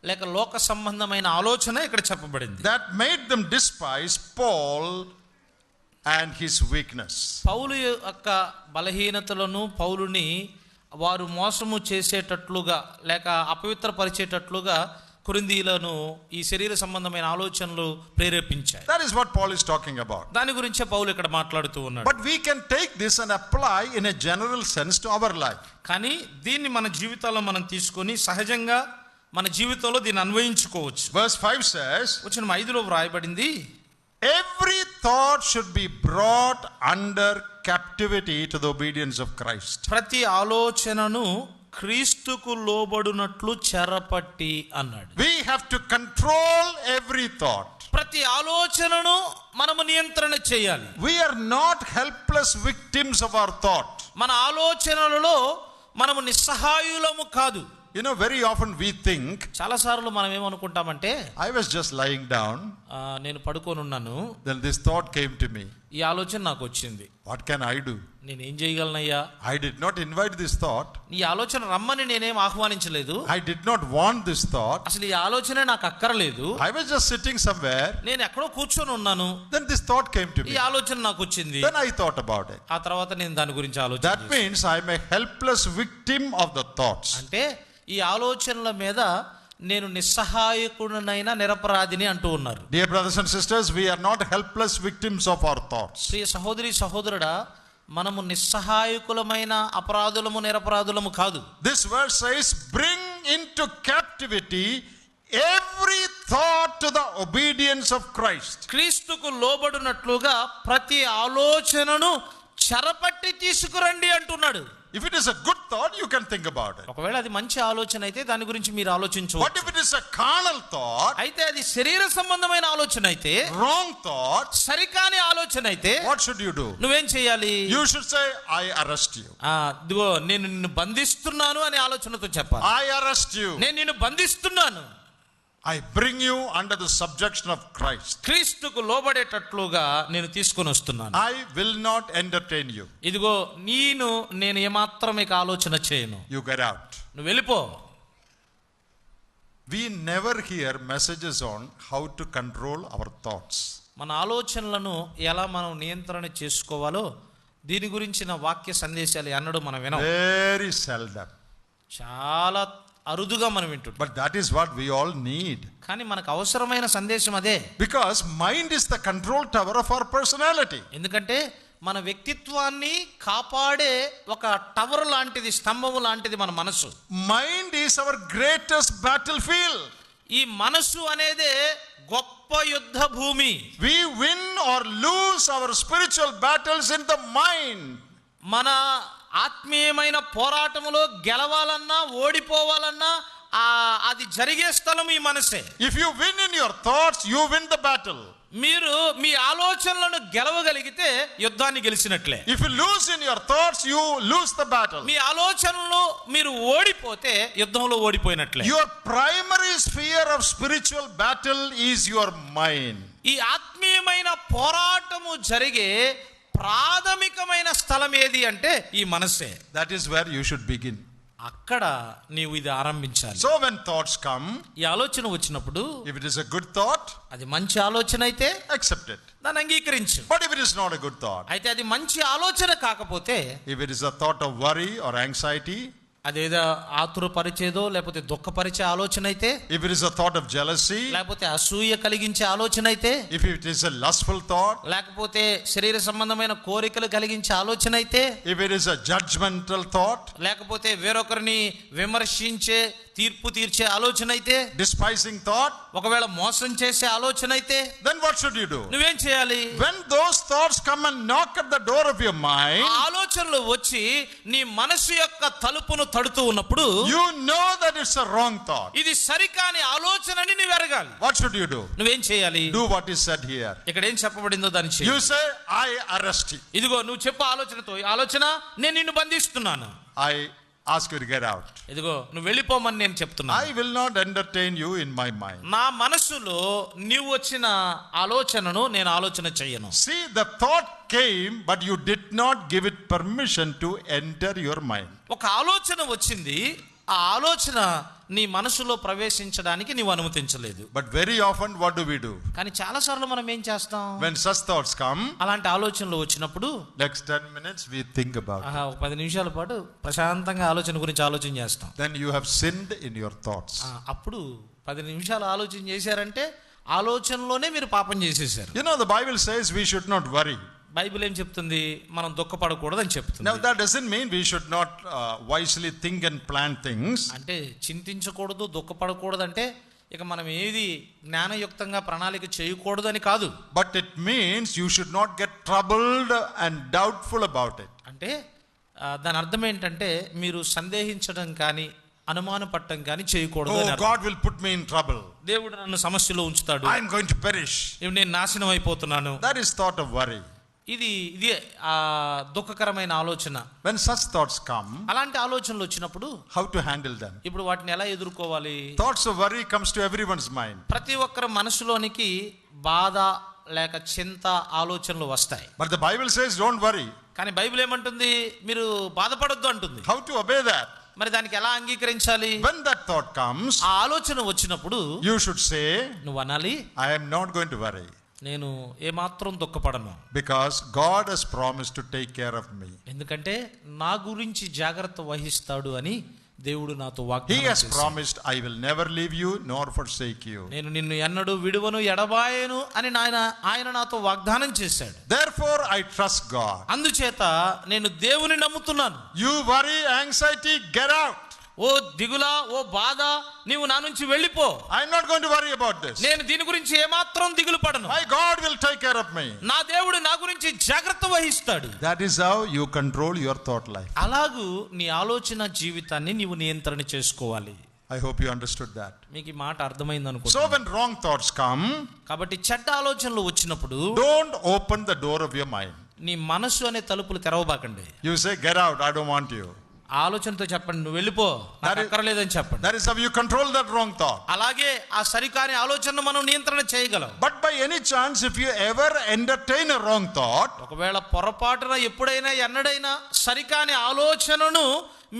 లేక లోక సంబంధమైన ఆలోచన ఇక్కడ చెప్పబడింది. That made them despise Paul and his weakness. పౌలు యొక్క బలహీనతలను, పౌలుని వారు మోసము చేసేటట్లుగా లేక అపవిత్రపరిచేటట్లుగా కొరింథీయులను ఈ శరీర సంబంధమైన ఆలోచనలు ప్రేరేపించాయి. That is what Paul is talking about. దాని గురించే పౌలు ఇక్కడ మాట్లాడుతూ ఉన్నాడు. But we can take this and apply in a general sense to our life. కానీ దీన్ని మన జీవితాల్లో మనం తీసుకొని సహజంగా మన జీవితంలో దీన్ని అన్వయించుకోవచ్చు. Verse 5 says, వచనం 5లో వ్రాయబడింది, every thought should be brought under captivity to the obedience of Christ. ప్రతి ఆలోచనను క్రీస్తుకు లోబడునట్లు చెరపట్టి అన్నాడు. We have to control every thought. ప్రతి ఆలోచనను మనము నియంత్రణ చేయాలి. We are not helpless victims of our thought. మన ఆలోచనలలో మనము నిస్సహాయులము కాదు. You know, very often we think, చాలాసార్లు మనం ఏమనుకుంటామంటే, I was just lying down, నేను పడుకొని ఉన్నాను, then this thought came to me. ఈ ఆలోచన నాకు వచ్చింది, What can I do? నేనేం చేయగలనయ్యా? I did not invite this thought. ఈ ఆలోచన రమ్మని నేనేం ఆహ్వానించలేదు. I did not want this thought. అసలు ఈ ఆలోచనే నాకు అక్కర్లేదు. I was just sitting somewhere. నేను ఎక్కడో కూర్చొని ఉన్నాను, Then this thought came to ఈ me. ఆలోచన నాకు వచ్చింది. Then I thought about it. ఆ తర్వాత నేను దాని గురించి That ఆలోచన. means I am a helpless victim of the thoughts. అంటే ఈ ఆలోచనల మీద నేను నిస్సహాయకుడినైనా నిరపరాధిని అంటూ ఉన్నారు. Dear brothers and sisters, we are not helpless victims of our thoughts. ప్రియ సహోదరి సహోదరుడా, మనము నిస్సహాయకులమైన అపరాధులము నిరపరాధులము కాదు. This verse says, bring into captivity every thought to the obedience of Christ. క్రీస్తుకు లోబడినట్లుగా ప్రతి ఆలోచనను చెరపట్టి తీసుకురండి అంటున్నాడు. If it is a good thought, you can think about it. ఒకవేళ అది మంచి ఆలోచన అయితే దాని గురించి మీరు ఆలోచించవచ్చు. But if it is a carnal thought, అయితే అది శరీర సంబంధమైన ఆలోచన అయితే, wrong thought, సరికాని ఆలోచన అయితే what should you do? నువ్వేం చేయాలి? You should say, I arrest you. ఇదిగో నేను నిన్ను బంధిస్తున్నాను అనే ఆలోచనతో చెప్పాలి. I arrest you. నేను నిన్ను బంధిస్తున్నాను. I bring you under the subjection of Christ. క్రీస్తుకు లోబడేటట్లుగా నేను తీసుకొని వస్తున్నాను. I will not entertain you. ఇదిగో నేను ఏమాత్రం ఇక ఆలోచన చేయను. You get out. నువ్వు వెళ్ళిపో. We never hear messages on how to control our thoughts. మన ఆలోచనలను ఎలా మనం నియంత్రణ చేసుకోవాలో దీని గురించిన వాక్య సందేశాలు అన్నడు మనం వినం. Very seldom. చాలా అరుదుగా మనం వింటుంటాం. But that is what we all need. కానీ మనకు అవసరమైన సందేశం అదే. Because mind is the control tower of our personality. ఎందుకంటే మన వ్యక్తిత్వాన్ని కాపాడే ఒక టవర్ లాంటిది, స్తంభము లాంటిది మన మనసు. Mind is our greatest battlefield. ఈ మనసు అనేదే గొప్ప యుద్ధ భూమి. We win or lose our spiritual battles in the mind. మన ఆత్మీయమైన పోరాటములో గెలవాలన్నా ఓడిపోవాలన్నా అది జరిగే స్థలం ఈ మనసే. If you win in your thoughts, you win the battle. మీరు మీ ఆలోచనలను గెలవగలిగితే యుద్ధాన్ని గెలిచినట్లే. If you lose in your thoughts, you lose the battle. మీ ఆలోచనలు మీరు ఓడిపోతే యుద్ధంలో ఓడిపోయినట్లే. Your primary sphere of spiritual battle is your mind. ఈ ఆత్మీయమైన పోరాటము జరిగే ప్రాథమికమైన స్థలం ఏది అంటే ఈ మనసే. That is where you should begin. అక్కడ నీవు ఇది ఆరంభించాలి. So when thoughts come, ఈ ఆలోచన వచ్చినప్పుడు, if it is a good thought, అది మంచి ఆలోచన అయితే accept it. దాన్ని అంగీకరించు. But if it is not a good thought, అయితే అది మంచి ఆలోచన కాకపోతే, if it is a thought of worry or anxiety, అదేదో ఆతురపరిచేదో లేకపోతే దుఃఖపరిచే ఆలోచన అయితే, if it is a thought of jealousy, లేకపోతే అసూయ కలిగించే ఆలోచన అయితే, if it is a lustful thought, లేకపోతే శరీర సంబంధమైన కోరికలు కలిగించే ఆలోచన అయితే, if it is a judgmental thought, లేకపోతే వేరొకరిని విమర్శించే తీర్పు తీర్చే ఆలోచన అయితే, despising thought, ఒకవేళ మోసం చేసే ఆలోచన అయితే, then what should you do? నువ్వేం చేయాలి? When those thoughts come and knock at the door of your mind, ఆలోచనలు వచ్చి నీ మనసు యొక్క తలుపును తడుతూ ఉన్నప్పుడు, you know that it's a wrong thought. ఇది సరికాని ఆలోచనని నువ్వు ఎరగాలి. What should you do? నువ్వేం చేయాలి? Do what is said here. ఇక్కడ ఏం చెప్పబడిందో దాన్ని చేయి. You say, I arrest you. ఇదిగో నువ్వు చెప్పు ఆలోచనతో, ఈ ఆలోచన నేను నిన్ను బంధిస్తున్నాను. I ask you to get out. ఇదిగో నువ్వు వెళ్ళిపోమని నేను చెప్తున్నా. I will not entertain you in my mind. నా మనసులో నీవు వచ్చిన ఆలోచనను నేను ఆలోచన చేయను. See, the thought came, but you did not give it permission to enter your mind. ఒక ఆలోచన వచ్చింది, ఆ ఆలోచన నీ మనసులో ప్రవేశించడానికి నీవు అనుమతించలేదు. But very often what do we do? కానీ చాలా సార్లు మనం ఏం చేస్తాం? When such thoughts come, అలాంటి ఆలోచనలు వచ్చినప్పుడు next 10 minutes we think about it. ఒక 10 నిమిషాల పాటు ప్రశాంతంగా ఆలోచన గురించి ఆలోచన చేస్తాం. Then you have sinned in your thoughts. అప్పుడు 10 నిమిషాలు ఆలోచన చేశారంటే ఆలోచనలోనే మీరు పాపం చేసేసారు. You know, the Bible says we should not worry. Bible ఏం చెప్తుంది? మనం దుఃఖపడకూడదని చెప్తుంది. Now that doesn't mean we should not wisely think and plan things. అంటే చింతించకూడదు, దుఃఖపడకూడదు అంటే ఇక మనం ఏది జ్ఞానయుక్తంగా ప్రణాళిక చేయకూడదు అని కాదు. But it means you should not get troubled and doubtful about it. అంటే దాని అర్థం ఏంటంటే మీరు సందేహించడం కానీ అనుమానపడటం కానీ చేయకూడదు. Oh, God will put me in trouble. దేవుడు నన్ను సమస్యలో ఉంచుతాడు. I am going to perish. నేను నాశనం అయిపోతున్నాను. That is thought of worry. ఇది దుఃఖకరమైన ఆలోచన. When such thoughts come, అలాంటి ఆలోచనలు వచ్చినప్పుడు how to handle them? ఇప్పుడు వాటిని ఎలా ఎదుర్కోవాలి? Thoughts of worry comes to everyone's mind. ప్రతి ఒక్కరి మనసులోనికి బాధ లేక చింత ఆలోచనలు వస్తాయి. But the Bible says don't worry. కానీ బైబిల్ ఏమంటుంది? మీరు బాధపడొద్దు అంటుంది. How to obey that? మరి దానికి ఎలా అంగీకరించాలి? When that thought comes, ఆ ఆలోచన వచ్చినప్పుడు you should say, నువ్వు అనాలి, I am not going to worry. నేను ఏమాత్రం దుఃఖపడను. Because God has promised to take care of me. ఎందుకంటే నా గురించి జాగ్రత్త వహిస్తాడు అని దేవుడు నాతో He వాగ్దానం has చేశాడు. promised, I will never leave you nor forsake you. నేను నిన్ను ఎన్నడూ విడువను ఎడబాయను అని ఆయన నాతో వాగ్దానం చేశాడు. Therefore I trust God. అందుచేత నేను దేవుని నమ్ముతున్నాను. You worry, anxiety, get out. ఓ దిగులా, ఓ బాధ, నీవు నా నుంచి వెళ్ళిపో. I am not going to worry about this. నేను దీని గురించి ఏమాత్రం దిగులు పడను. My God will take care of me. నా దేవుడు నా గురించి జాగ్రత్త వహిస్తాడు. That is how you control your thought life. అలాగూ నీ ఆలోచన జీవితాన్ని నీవు నియంత్రణ చేసుకోవాలి. I hope you understood that. మీకు ఈ మాట అర్థమైంది అనుకో. So when wrong thoughts come, కాబట్టి చెడ్డ ఆలోచనలు వచ్చినప్పుడు don't open the door of your mind. నీ మనసు అనే తలుపులు తెరవబాకండి. You say, get out, I don't want you. ఆలోచనతో చెప్పండి, నువ్వు వెళ్ళిపో, నాకు అక్కర్లేదని చెప్పండి. That is how you control that wrong thought. అలాగే ఆ సరికాని ఆలోచనను మనం నియంత్రణ చేయగలం. But by any chance, if you ever entertain a wrong thought, ఒకవేళ పొరపాటున ఎప్పుడైనా ఎన్నడైనా సరికాని ఆలోచనను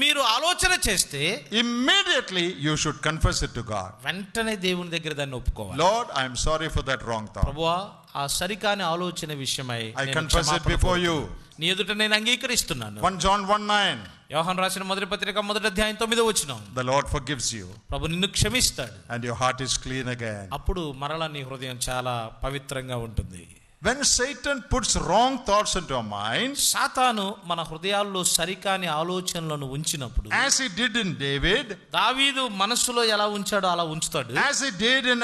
మీరు ఆలోచన చేస్తే immediately you should confess it to God. వెంటనే దేవుని దగ్గర దాన్ని ఒప్పుకోవాలి. Lord, I am sorry for that wrong thought. ప్రభువా, ఆ సరికాని ఆలోచన విషయమై I confess it before you. నీ ఎదుట నేను అంగీకరిస్తున్నాను. 1 John 1:9. యోహాను రాసిన మొదటి పత్రిక 1వ అధ్యాయం 9వ వచనం. The Lord forgives you. ప్రభు నిన్ను క్షమిస్తాడు. And your heart is clean again. అప్పుడు మరలా నీ హృదయం చాలా పవిత్రంగా ఉంటుంది. When Satan puts wrong thoughts into our minds, సాతాను మన హృదయాల్లో సరికాని ఆలోచనలను ఉంచినప్పుడు, as he did in David, దావీదు మనసులో ఎలా ఉంచాడో అలా ఉంచుతాడు. as he did in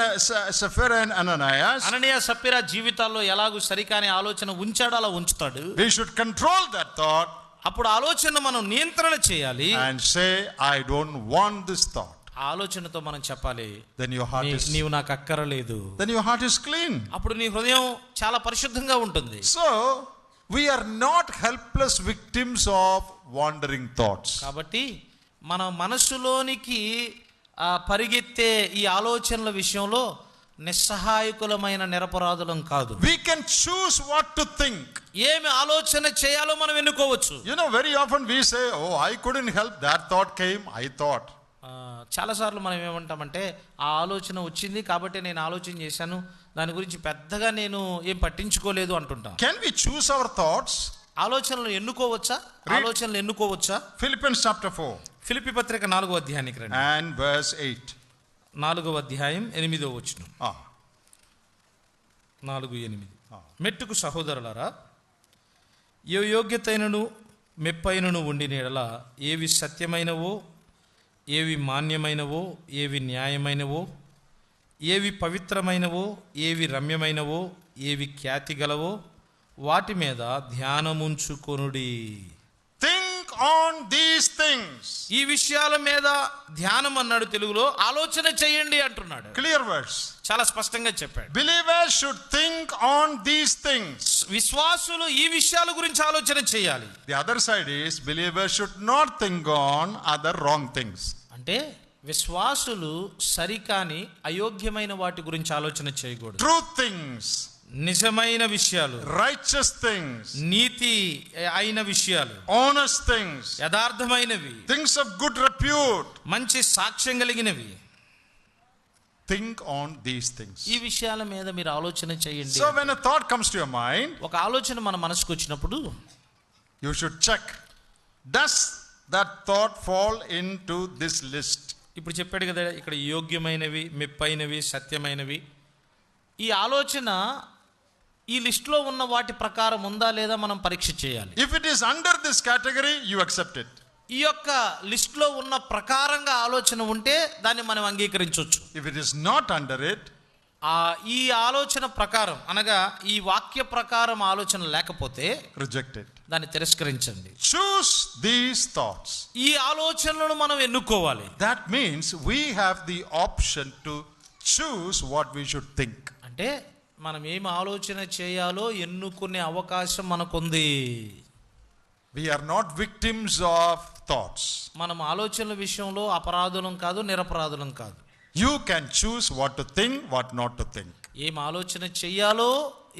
Sapphira and Ananias, అననీయ సప్ఫీరా జీవితాల్లో ఎలాగూ సరికాని ఆలోచన ఉంచాడో అలా ఉంచుతాడు. we should control that thought అప్పుడు ఆలోచన మనం నియంత్రణ చేయాలి. and say, I don't want this thought. ఆలోచనతో మనం చెప్పాలి, Then your heart is నీవు నాకు అక్కరలేదు. then your heart is clean. అప్పుడు నీ హృదయం చాలా పరిశుద్ధంగా ఉంటుంది. So we are not helpless victims of wandering thoughts. కాబట్టి మన మనసులోనికి పరిగెత్తే ఈ ఆలోచనల విషయంలో నిస్సహాయకులమైన నిరపరాధులం కాదు. We can choose what to think. ఏమి ఆలోచన చేయాలో మనం ఎన్నుకోవచ్చు. You know, very often we say, oh, I couldn't help, that thought came, I thought. చాలాసార్లు మనం ఏమంటామంటే, ఆ ఆలోచన వచ్చింది కాబట్టి నేను ఆలోచన చేశాను, దాని గురించి పెద్దగా నేను ఏం పట్టించుకోలేదు అంటుంటాం. Can we choose our thoughts? ఆలోచనలు ఎన్నుకోవచ్చా? ఆలోచనలు ఎన్నుకోవచ్చా? Philippians chapter 4 ఫిలిప్పీ పత్రిక 4వ అధ్యాయానికి రండి. and verse 8. 4వ అధ్యాయం 8వ వచనం. 4:8. మెట్టుకు సహోదరులారా, ఏ యోగ్యతైనను మెప్పైనను ఉండిన యెడల ఏవి సత్యమైనవో, ఏవి మాన్యమైనవో, ఏవి న్యాయమైనవో, ఏవి పవిత్రమైనవో, ఏవి రమ్యమైనవో, ఏవి ఖ్యాతి గలవో వాటి మీద ధ్యానముంచుకొనుడి. Think on these things. ఈ విషయాల మీద ధ్యానం అన్నాడు తెలుగులో, ఆలోచన చేయండి అంటున్నాడు. Clear words. చాలా స్పష్టంగా చెప్పాడు. Believers should think on these things. విశ్వాసులు ఈ విషయాల గురించి ఆలోచన చేయాలి. The other side is believers should not think on other wrong things. అంటే విశ్వాసులు సరికాని అయోగ్యమైన వాటి గురించి ఆలోచన చేయకూడదు. True things, నిజమైన విషయాలు, righteous things, నీతి అయిన విషయాలు, honest things, యథార్థమైనవి, things of good repute. మంచి సాక్ష్యం కలిగినవి. Think on these things. ఈ విషయాల మీద మీరు ఆలోచన చేయండి. So when a thought comes to your mind, ఒక ఆలోచన మన మనసుకు వచ్చినప్పుడు you should check, does that thought fall into this list? ఇప్పుడు చెప్పాడు కదా, ఇక్కడ యోగ్యమైనవి, మెప్పైనవి, సత్యమైనవి. ఈ ఆలోచన ఈ లిస్టులో ఉన్న వాటి ప్రకారం ఉందా లేదా మనం పరీక్ష చేయాలి. If it is under this category, you accept it. ఈ యొక్క లిస్టులో ఉన్న ప్రకారంగా ఆలోచన ఉంటే దాన్ని మనం అంగీకరించవచ్చు. If it is not under it, ఈ ఆలోచన ప్రకారం అనగా ఈ వాక్య ప్రకారం ఆలోచన లేకపోతే reject it. దాన్ని తిరస్కరించండి. Choose these thoughts. ఈ ఆలోచనలను మనం ఎన్నుకోవాలి. That means we have the option to choose what we should think. అంటే మనం ఏం ఆలోచన చేయాలో ఎన్నుకునే అవకాశం మనకుంది. We are not victims of thoughts. మనం ఆలోచనల విషయంలో అపరాధులం కాదు, నిరపరాధులం కాదు. You can choose what to think, what not to think. ఏం ఆలోచన చెయ్యాలో,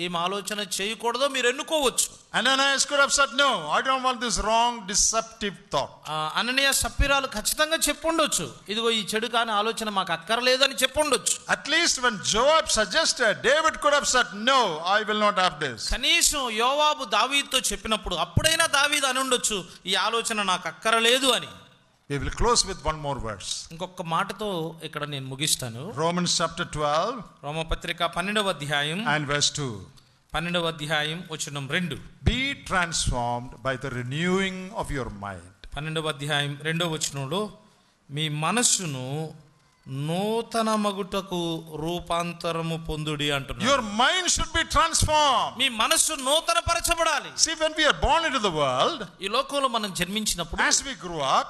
ఏం ఆలోచన చేయకూడదో మీరు ఎన్నుకోవచ్చు. Ananias could have said, no, I don't want this wrong, deceptive thought. అననీయ సప్ఫీరాలు ఖచ్చితంగా చెప్పుండొచ్చు, ఇదిగో ఈ చెడు కాని ఆలోచన మాకు అక్కర్లేదని చెప్పుండొచ్చు. At least when Joab suggested, David could have said, no, I will not have this. కనీసం యోవాబు దావీదుతో చెప్పినప్పుడు అప్పుడైనా దావీదు అని ఉండొచ్చు, ఈ ఆలోచన నాకు అక్కరలేదు అని. We will close with one more verse. ఇంకొక మాటతో ఇక్కడ నేను ముగిస్తాను. Romans chapter 12 రోమపత్రిక 12వ అధ్యాయం and verse 2. 12వ అధ్యాయం వచనం 2. Be transformed by the renewing of your mind. 12వ అధ్యాయం 2వ వచనంలో మీ మనస్సును నూతన మగుటకు రూపాంతరము పొందుడి అంటున్నారు. Your mind should be transformed. మీ మనస్సు నూతన పరచబడాలి. See, when we are born into the world, ఈ లోకంలో మనం జన్మించినప్పుడు, as we grew up,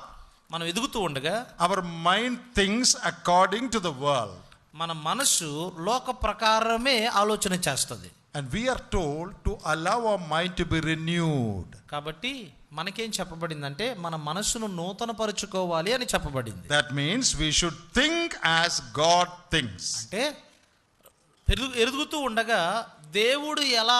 మనం ఎదుగుతూ ఉండగా our mind thinks according to the world. మన మనస్సు లోక ప్రకారమే ఆలోచన చేస్తుంది. And we are told to allow our mind to be renewed. కాబట్టి మనకేం చెప్పబడిందంటే మన మనస్సును నూతన పరుచుకోవాలి అని చెప్పబడింది. That means we should think as God thinks. అంటే ఎదుగుతూ ఉండగా దేవుడు ఎలా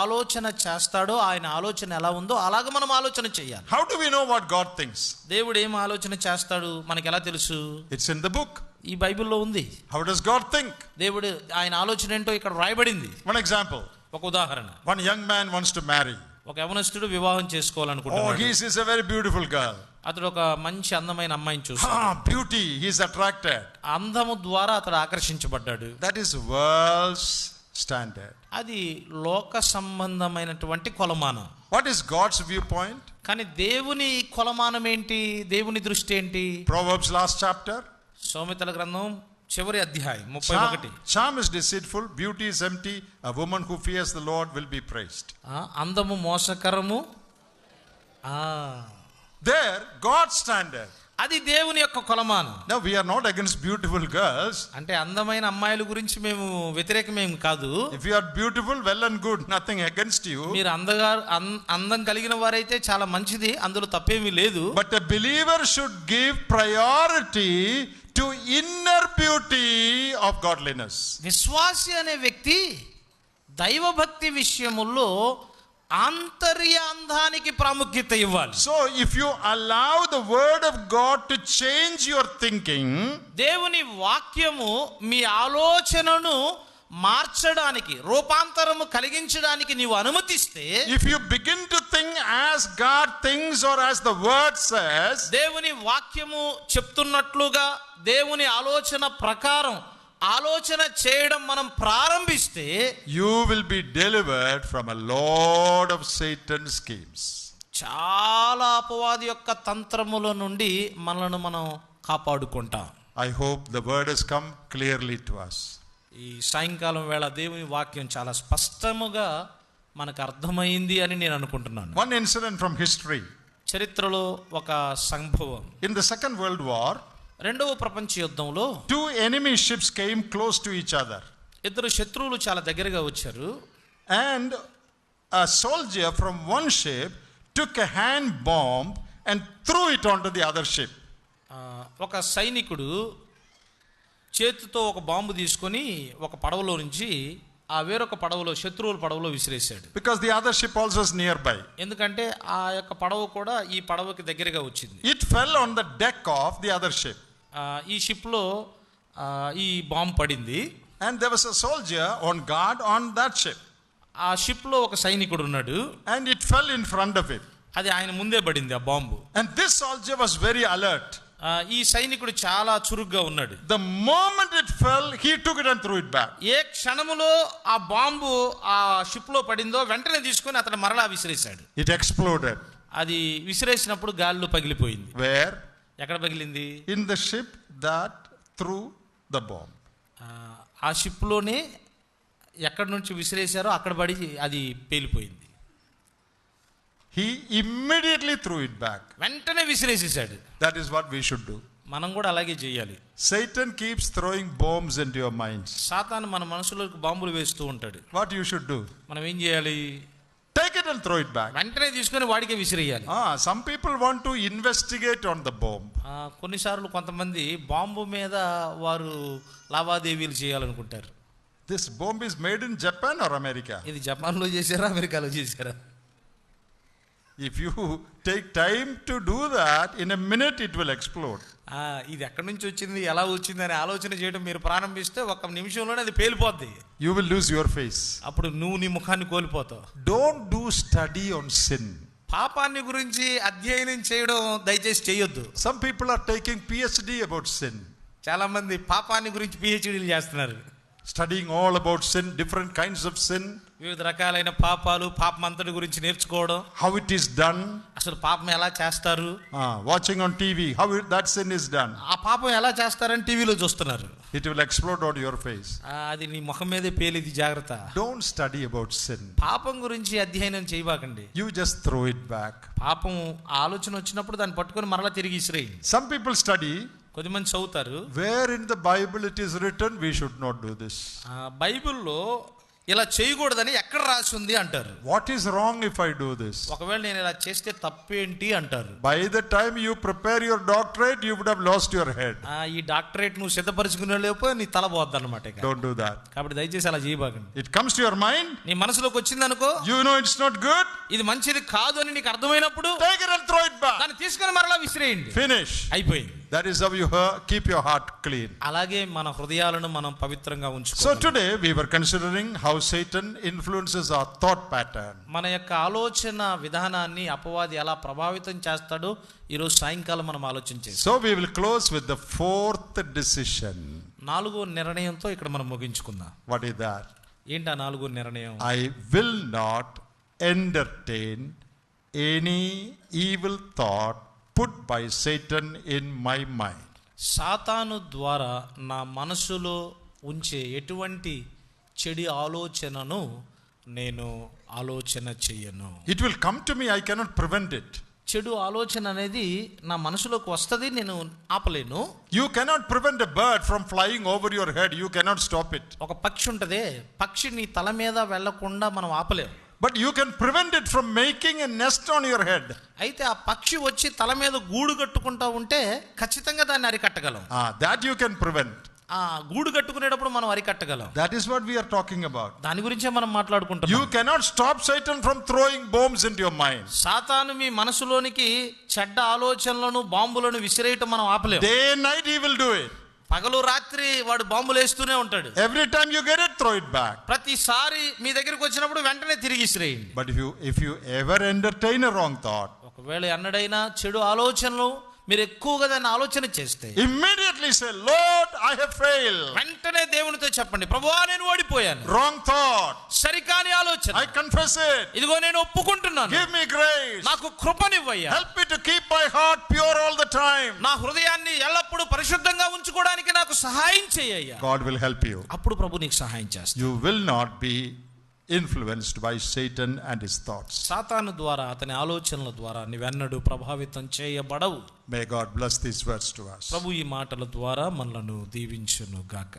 ఆలోచన చేస్తాడో, ఆయన ఆలోచన ఎలా ఉందో అలాగ మనం ఆలోచన చేయాలి. How do we know what God thinks? దేవుడు ఏం ఆలోచన చేస్తాడు మనకి ఎలా తెలుసు? It's in the book. ఈ బైబిల్లో ఉంది. How does God think? దేవుడు ఆయన ఆలోచన ఏంటో ఇక్కడ రాయబడింది. One example. ఒక ఉదాహరణ. One young man wants to marry. ఒక యవనస్తుడు వివాహం చేసుకోవాలనుకుంటున్నాడు. Oh, he sees a very beautiful girl. అతడు ఒక మంచి అందమైన అమ్మాయిని చూస్తాడు. Beauty, he is attracted. అందము ద్వారా అతడు ఆకర్షించబడ్డాడు. That is world's standard. అది లోక సంబంధమైనటువంటి కొలమానం. What is God's viewpoint? కానీ దేవుని కొలమానం ఏంటి? దేవుని దృష్టి ఏంటి? Proverbs last chapter. సామెతల గ్రంథం చివరి అధ్యాయం 31. Charm is deceitful, beauty is empty. A woman who fears the Lord will be praised. అందము మోసకరము. There, God's standard. అది దేవుని యొక్క కొలమానం. Now we are not against beautiful girls. అంటే అందమైన అమ్మాయిల గురించి మేము వ్యతిరేకమేం కాదు. If you are beautiful, well and good, nothing against you. మీరు అందం కలిగిన వారైతే చాలా మంచిది, అందులో తప్పేమీ లేదు. But a believer should give priority to inner beauty of godliness. విశ్వాసి అనే వ్యక్తి దైవభక్తి విషయములో ఆంతర్య అందానికి ప్రాముఖ్యత ఇవ్వాలి. So if you allow the word of God to change your thinking, దేవుని వాక్యము మీ ఆలోచనను మార్చడానికి, రూపాంతరము కలిగించడానికి నీవు అనుమతిస్తే, if you begin to think as God thinks or as the word says, దేవుని వాక్యము చెప్తున్నట్లుగా దేవుని ఆలోచన ప్రకారం ఆలోచన చేయడం మనం ప్రారంభిస్తే, you will be delivered from a lot of Satan's schemes. చాలా అపవాది యొక్క తంత్రముల నుండి మనలను మనం కాపాడుకుంటాం. I hope the word has come clearly to us. ఈ సాయంకాలం వేళ దేవుని వాక్యం చాలా స్పష్టముగా మనకు అర్థమైంది అని నేను అనుకుంటున్నాను. One incident from history. చరిత్రలో ఒక సంభవం. In the Second World War, రెండవ ప్రపంచ యుద్ధంలో two enemy ships came close to each other. ఇద్దరు శత్రువులు చాలా దగ్గరగా వచ్చారు. And a soldier from one ship took a hand bomb and threw it onto the other ship. ఒక సైనికుడు చేతితో ఒక బాంబు తీసుకొని ఒక పడవలో నుంచి ఆ వేరొక పడవలో, శత్రువుల పడవలో విసిరేశాడు. Because the other ship also is nearby. ఎందుకంటే ఆ యొక్క పడవ కూడా ఈ పడవకి దగ్గరగా వచ్చింది. It fell on the deck of the other ship. ఈ షిప్లో ఈ బాంబు పడింది. And there was a soldier on guard on that ship. ఆ షిప్లో ఒక సైనికుడు ఉన్నాడు. And it fell in front of him. అది ఆయన ముందే పడింది ఆ bomb. And this soldier was very alert. ఈ సైనికుడు చాలా చురుగ్గా ఉన్నాడు. The moment it fell, he took it and threw it back. ఏ క్షణములో ఆ బాంబు ఆ షిప్ లో పడిందో వెంటనే తీసుకొని అతను మరలా విసిరేశాడు. It exploded. అది విసిరేసినప్పుడు గాలిలో పగిలిపోయింది. Where? ఎక్కడ పగిలింది? In the ship that threw the bomb. ఆ షిప్ లోనే ఎక్కడి నుంచి విసిరేశారో అక్కడ పడి అది పేలిపోయింది. He immediately threw it back. వెంటనే విసిరేసేశాడు. That is what we should do. మనం కూడా అలాగే చేయాలి. Satan keeps throwing bombs into your minds. సాతాను మన మనసులోకి బాంబులు వేస్తూ ఉంటాడు. What you should do? మనం ఏం చేయాలి? Take it and throw it back. వెంటనే తీసుకొని వాడికే విసిరేయాలి. Some people want to investigate on the bomb. కొన్నిసార్లు కొంతమంది బాంబు మీద వారు లావాదేవీలు చేయాలనుకుంటారు. This bomb is made in Japan or America? ఇది జపాన్లో చేశారా, అమెరికాలో చేశారా? If you take time to do that, in a minute it will explode. ఇది ఎక్కడి నుంచి వచ్చింది, ఎలా వచ్చింది అనే ఆలోచన చేయడం మీరు ప్రారంభిస్తే ఒక నిమిషంలోనే అది పేలిపోద్ది. You will lose your face. అప్పుడు నువ్వు నీ ముఖాన్ని కోల్పోతావు. Don't do study on sin. పాపాన్ని గురించి అధ్యయనం చేయడం దయచేసి చేయొద్దు. Some people are taking PhD about sin. చాలా మంది పాపాన్ని గురించి PhDలు చేస్తున్నారు. Studying all about sin, different kinds of sin. వివిధ రకాలైన పాపాలు, పాపం అంతటి గురించి నేర్చుకోవడం, how it is done. అసలు పాపం ఎలా చేస్తారు. Watching on TV how that sin is done. ఆ పాపం ఎలా చేస్తారని టీవీలో చూస్తున్నారు. It will explode on your face. అది నీ ముఖం మీదే పేలిది, జాగ్రత్త. Don't study about sin. పాపం గురించి అధ్యయనం చేయబాకండి. You just throw it back. పాపం ఆలోచన వచ్చినప్పుడు దాన్ని పట్టుకొని మరలా తిరిగి ఇసిరేయి. Some people study. కొద్దిమంది చదువుతారు. Where in the Bible it is written we should not do this. బైబిల్లో ఇలా చేయకూడదని ఎక్కడ రాసి ఉంది అంటారు. What is wrong if I do this? ఒకవేళ నేను ఇలా చేస్తే తప్పేంటి అంటారు. By the time you prepare your doctorate you would have lost your head. ఈ డాక్టరేట్ నువ్వు సిద్ధపరచుకునే లోపు నీ తల పోద్ది అన్నమాట. Don't do that. కాబట్టి దయచేసి అలా చేయబాకండి. It comes to your mind. నీ మనసులోకి వచ్చింది అనుకో, you know it's not good. ఇది మంచిది కాదు అని నీకు అర్థమైనప్పుడు take it and throw it back. దాన్ని తీసుకొని మరలా విసిరేయండి. Finish. అయిపోయింది. That is how you keep your heart clean. అలాగే మన హృదయాలను మనం పవిత్రంగా ఉంచుకోవాలి. So today we were considering how Satan influences our thought pattern. మన యొక్క ఆలోచన విధానాన్ని అపవాది ఎలా ప్రభావితం చేస్తాడో ఈరోజు సాయంకాలం మనం ఆలోచించేది. So we will close with the fourth decision. 4వ నిర్ణయంతో ఇక్కడ మనం ముగించుకుందాం. What is that? ఏంటా 4వ నిర్ణయం? I will not entertain any evil thought put by Satan in my mind. సాతాను ద్వారా నా మనసులో ఉంచే ఎటువంటి చెడు ఆలోచనను నేను ఆలోచన చేయను. It will come to me, I cannot prevent it. చెడు ఆలోచన అనేది నా మనసులోకి వస్తుంది, నేను ఆపలేను. You cannot prevent a bird from flying over your head. You cannot stop it. ఒక పక్షి ఉంటదే, పక్షి నీ తల మీద వెళ్లకుండా మనం ఆపలేము. But you can prevent it from making a nest on your head. అయితే ఆ పక్షి వచ్చి తల మీద గూడు కట్టుకుంటా ఉంటే ఖచ్చితంగా దాన్ని అరికట్టగలం. That you can prevent. ఆ గూడు కట్టుకునేటప్పుడు మనం అరికట్టగలం. That is what we are talking about. దాని గురించే మనం మాట్లాడుకుంటున్నాం. You cannot stop Satan from throwing bombs into your mind. సాతాను మీ మనసులోనికి చెడ్డ ఆలోచనలను బాంబులను విసిరేయటం మనం ఆపలేము. Day and night he will do it. పగలు రాత్రి వాడు బాంబులు వేస్తూనే ఉంటాడు. Every time you get it, throw it back. ప్రతిసారి మీ దగ్గరికి వచ్చినప్పుడు వెంటనే తిరిగి ఇసిరేయండి. But if you ever entertain a wrong thought, ఒకవేళ ఎన్నడైనా చెడు ఆలోచనలు మీరు ఎక్కువగా దాన్ని ఆలోచన చేస్తే immediately say, Lord, I have failed. వెంటనే దేవునితో చెప్పండి, ప్రభువా నేను ఓడిపోయాను. Wrong thought. సరికాని ఆలోచన. I confess it. ఇదిగో నేను ఒప్పుకుంటున్నాను. Give me grace. నాకు కృపనివ్వయ్యా. Help me to keep my heart pure all the time. నా హృదయాన్ని ఎల్లప్పుడూ పరిశుద్ధంగా ఉంచుకోవడానికి నాకు సహాయం చేయ్యా. God will help you. అప్పుడు ప్రభు నీకు సహాయం చేస్తాడు. You will not be influenced by Satan and his thoughts. సాతాను ద్వారా అతని ఆలోచనల ద్వారా నీవెన్నడూ ప్రభావితం చేయబడవు. May God bless these words to us. ప్రభు ఈ మాటల ద్వారా మనలను దీవించును గాక.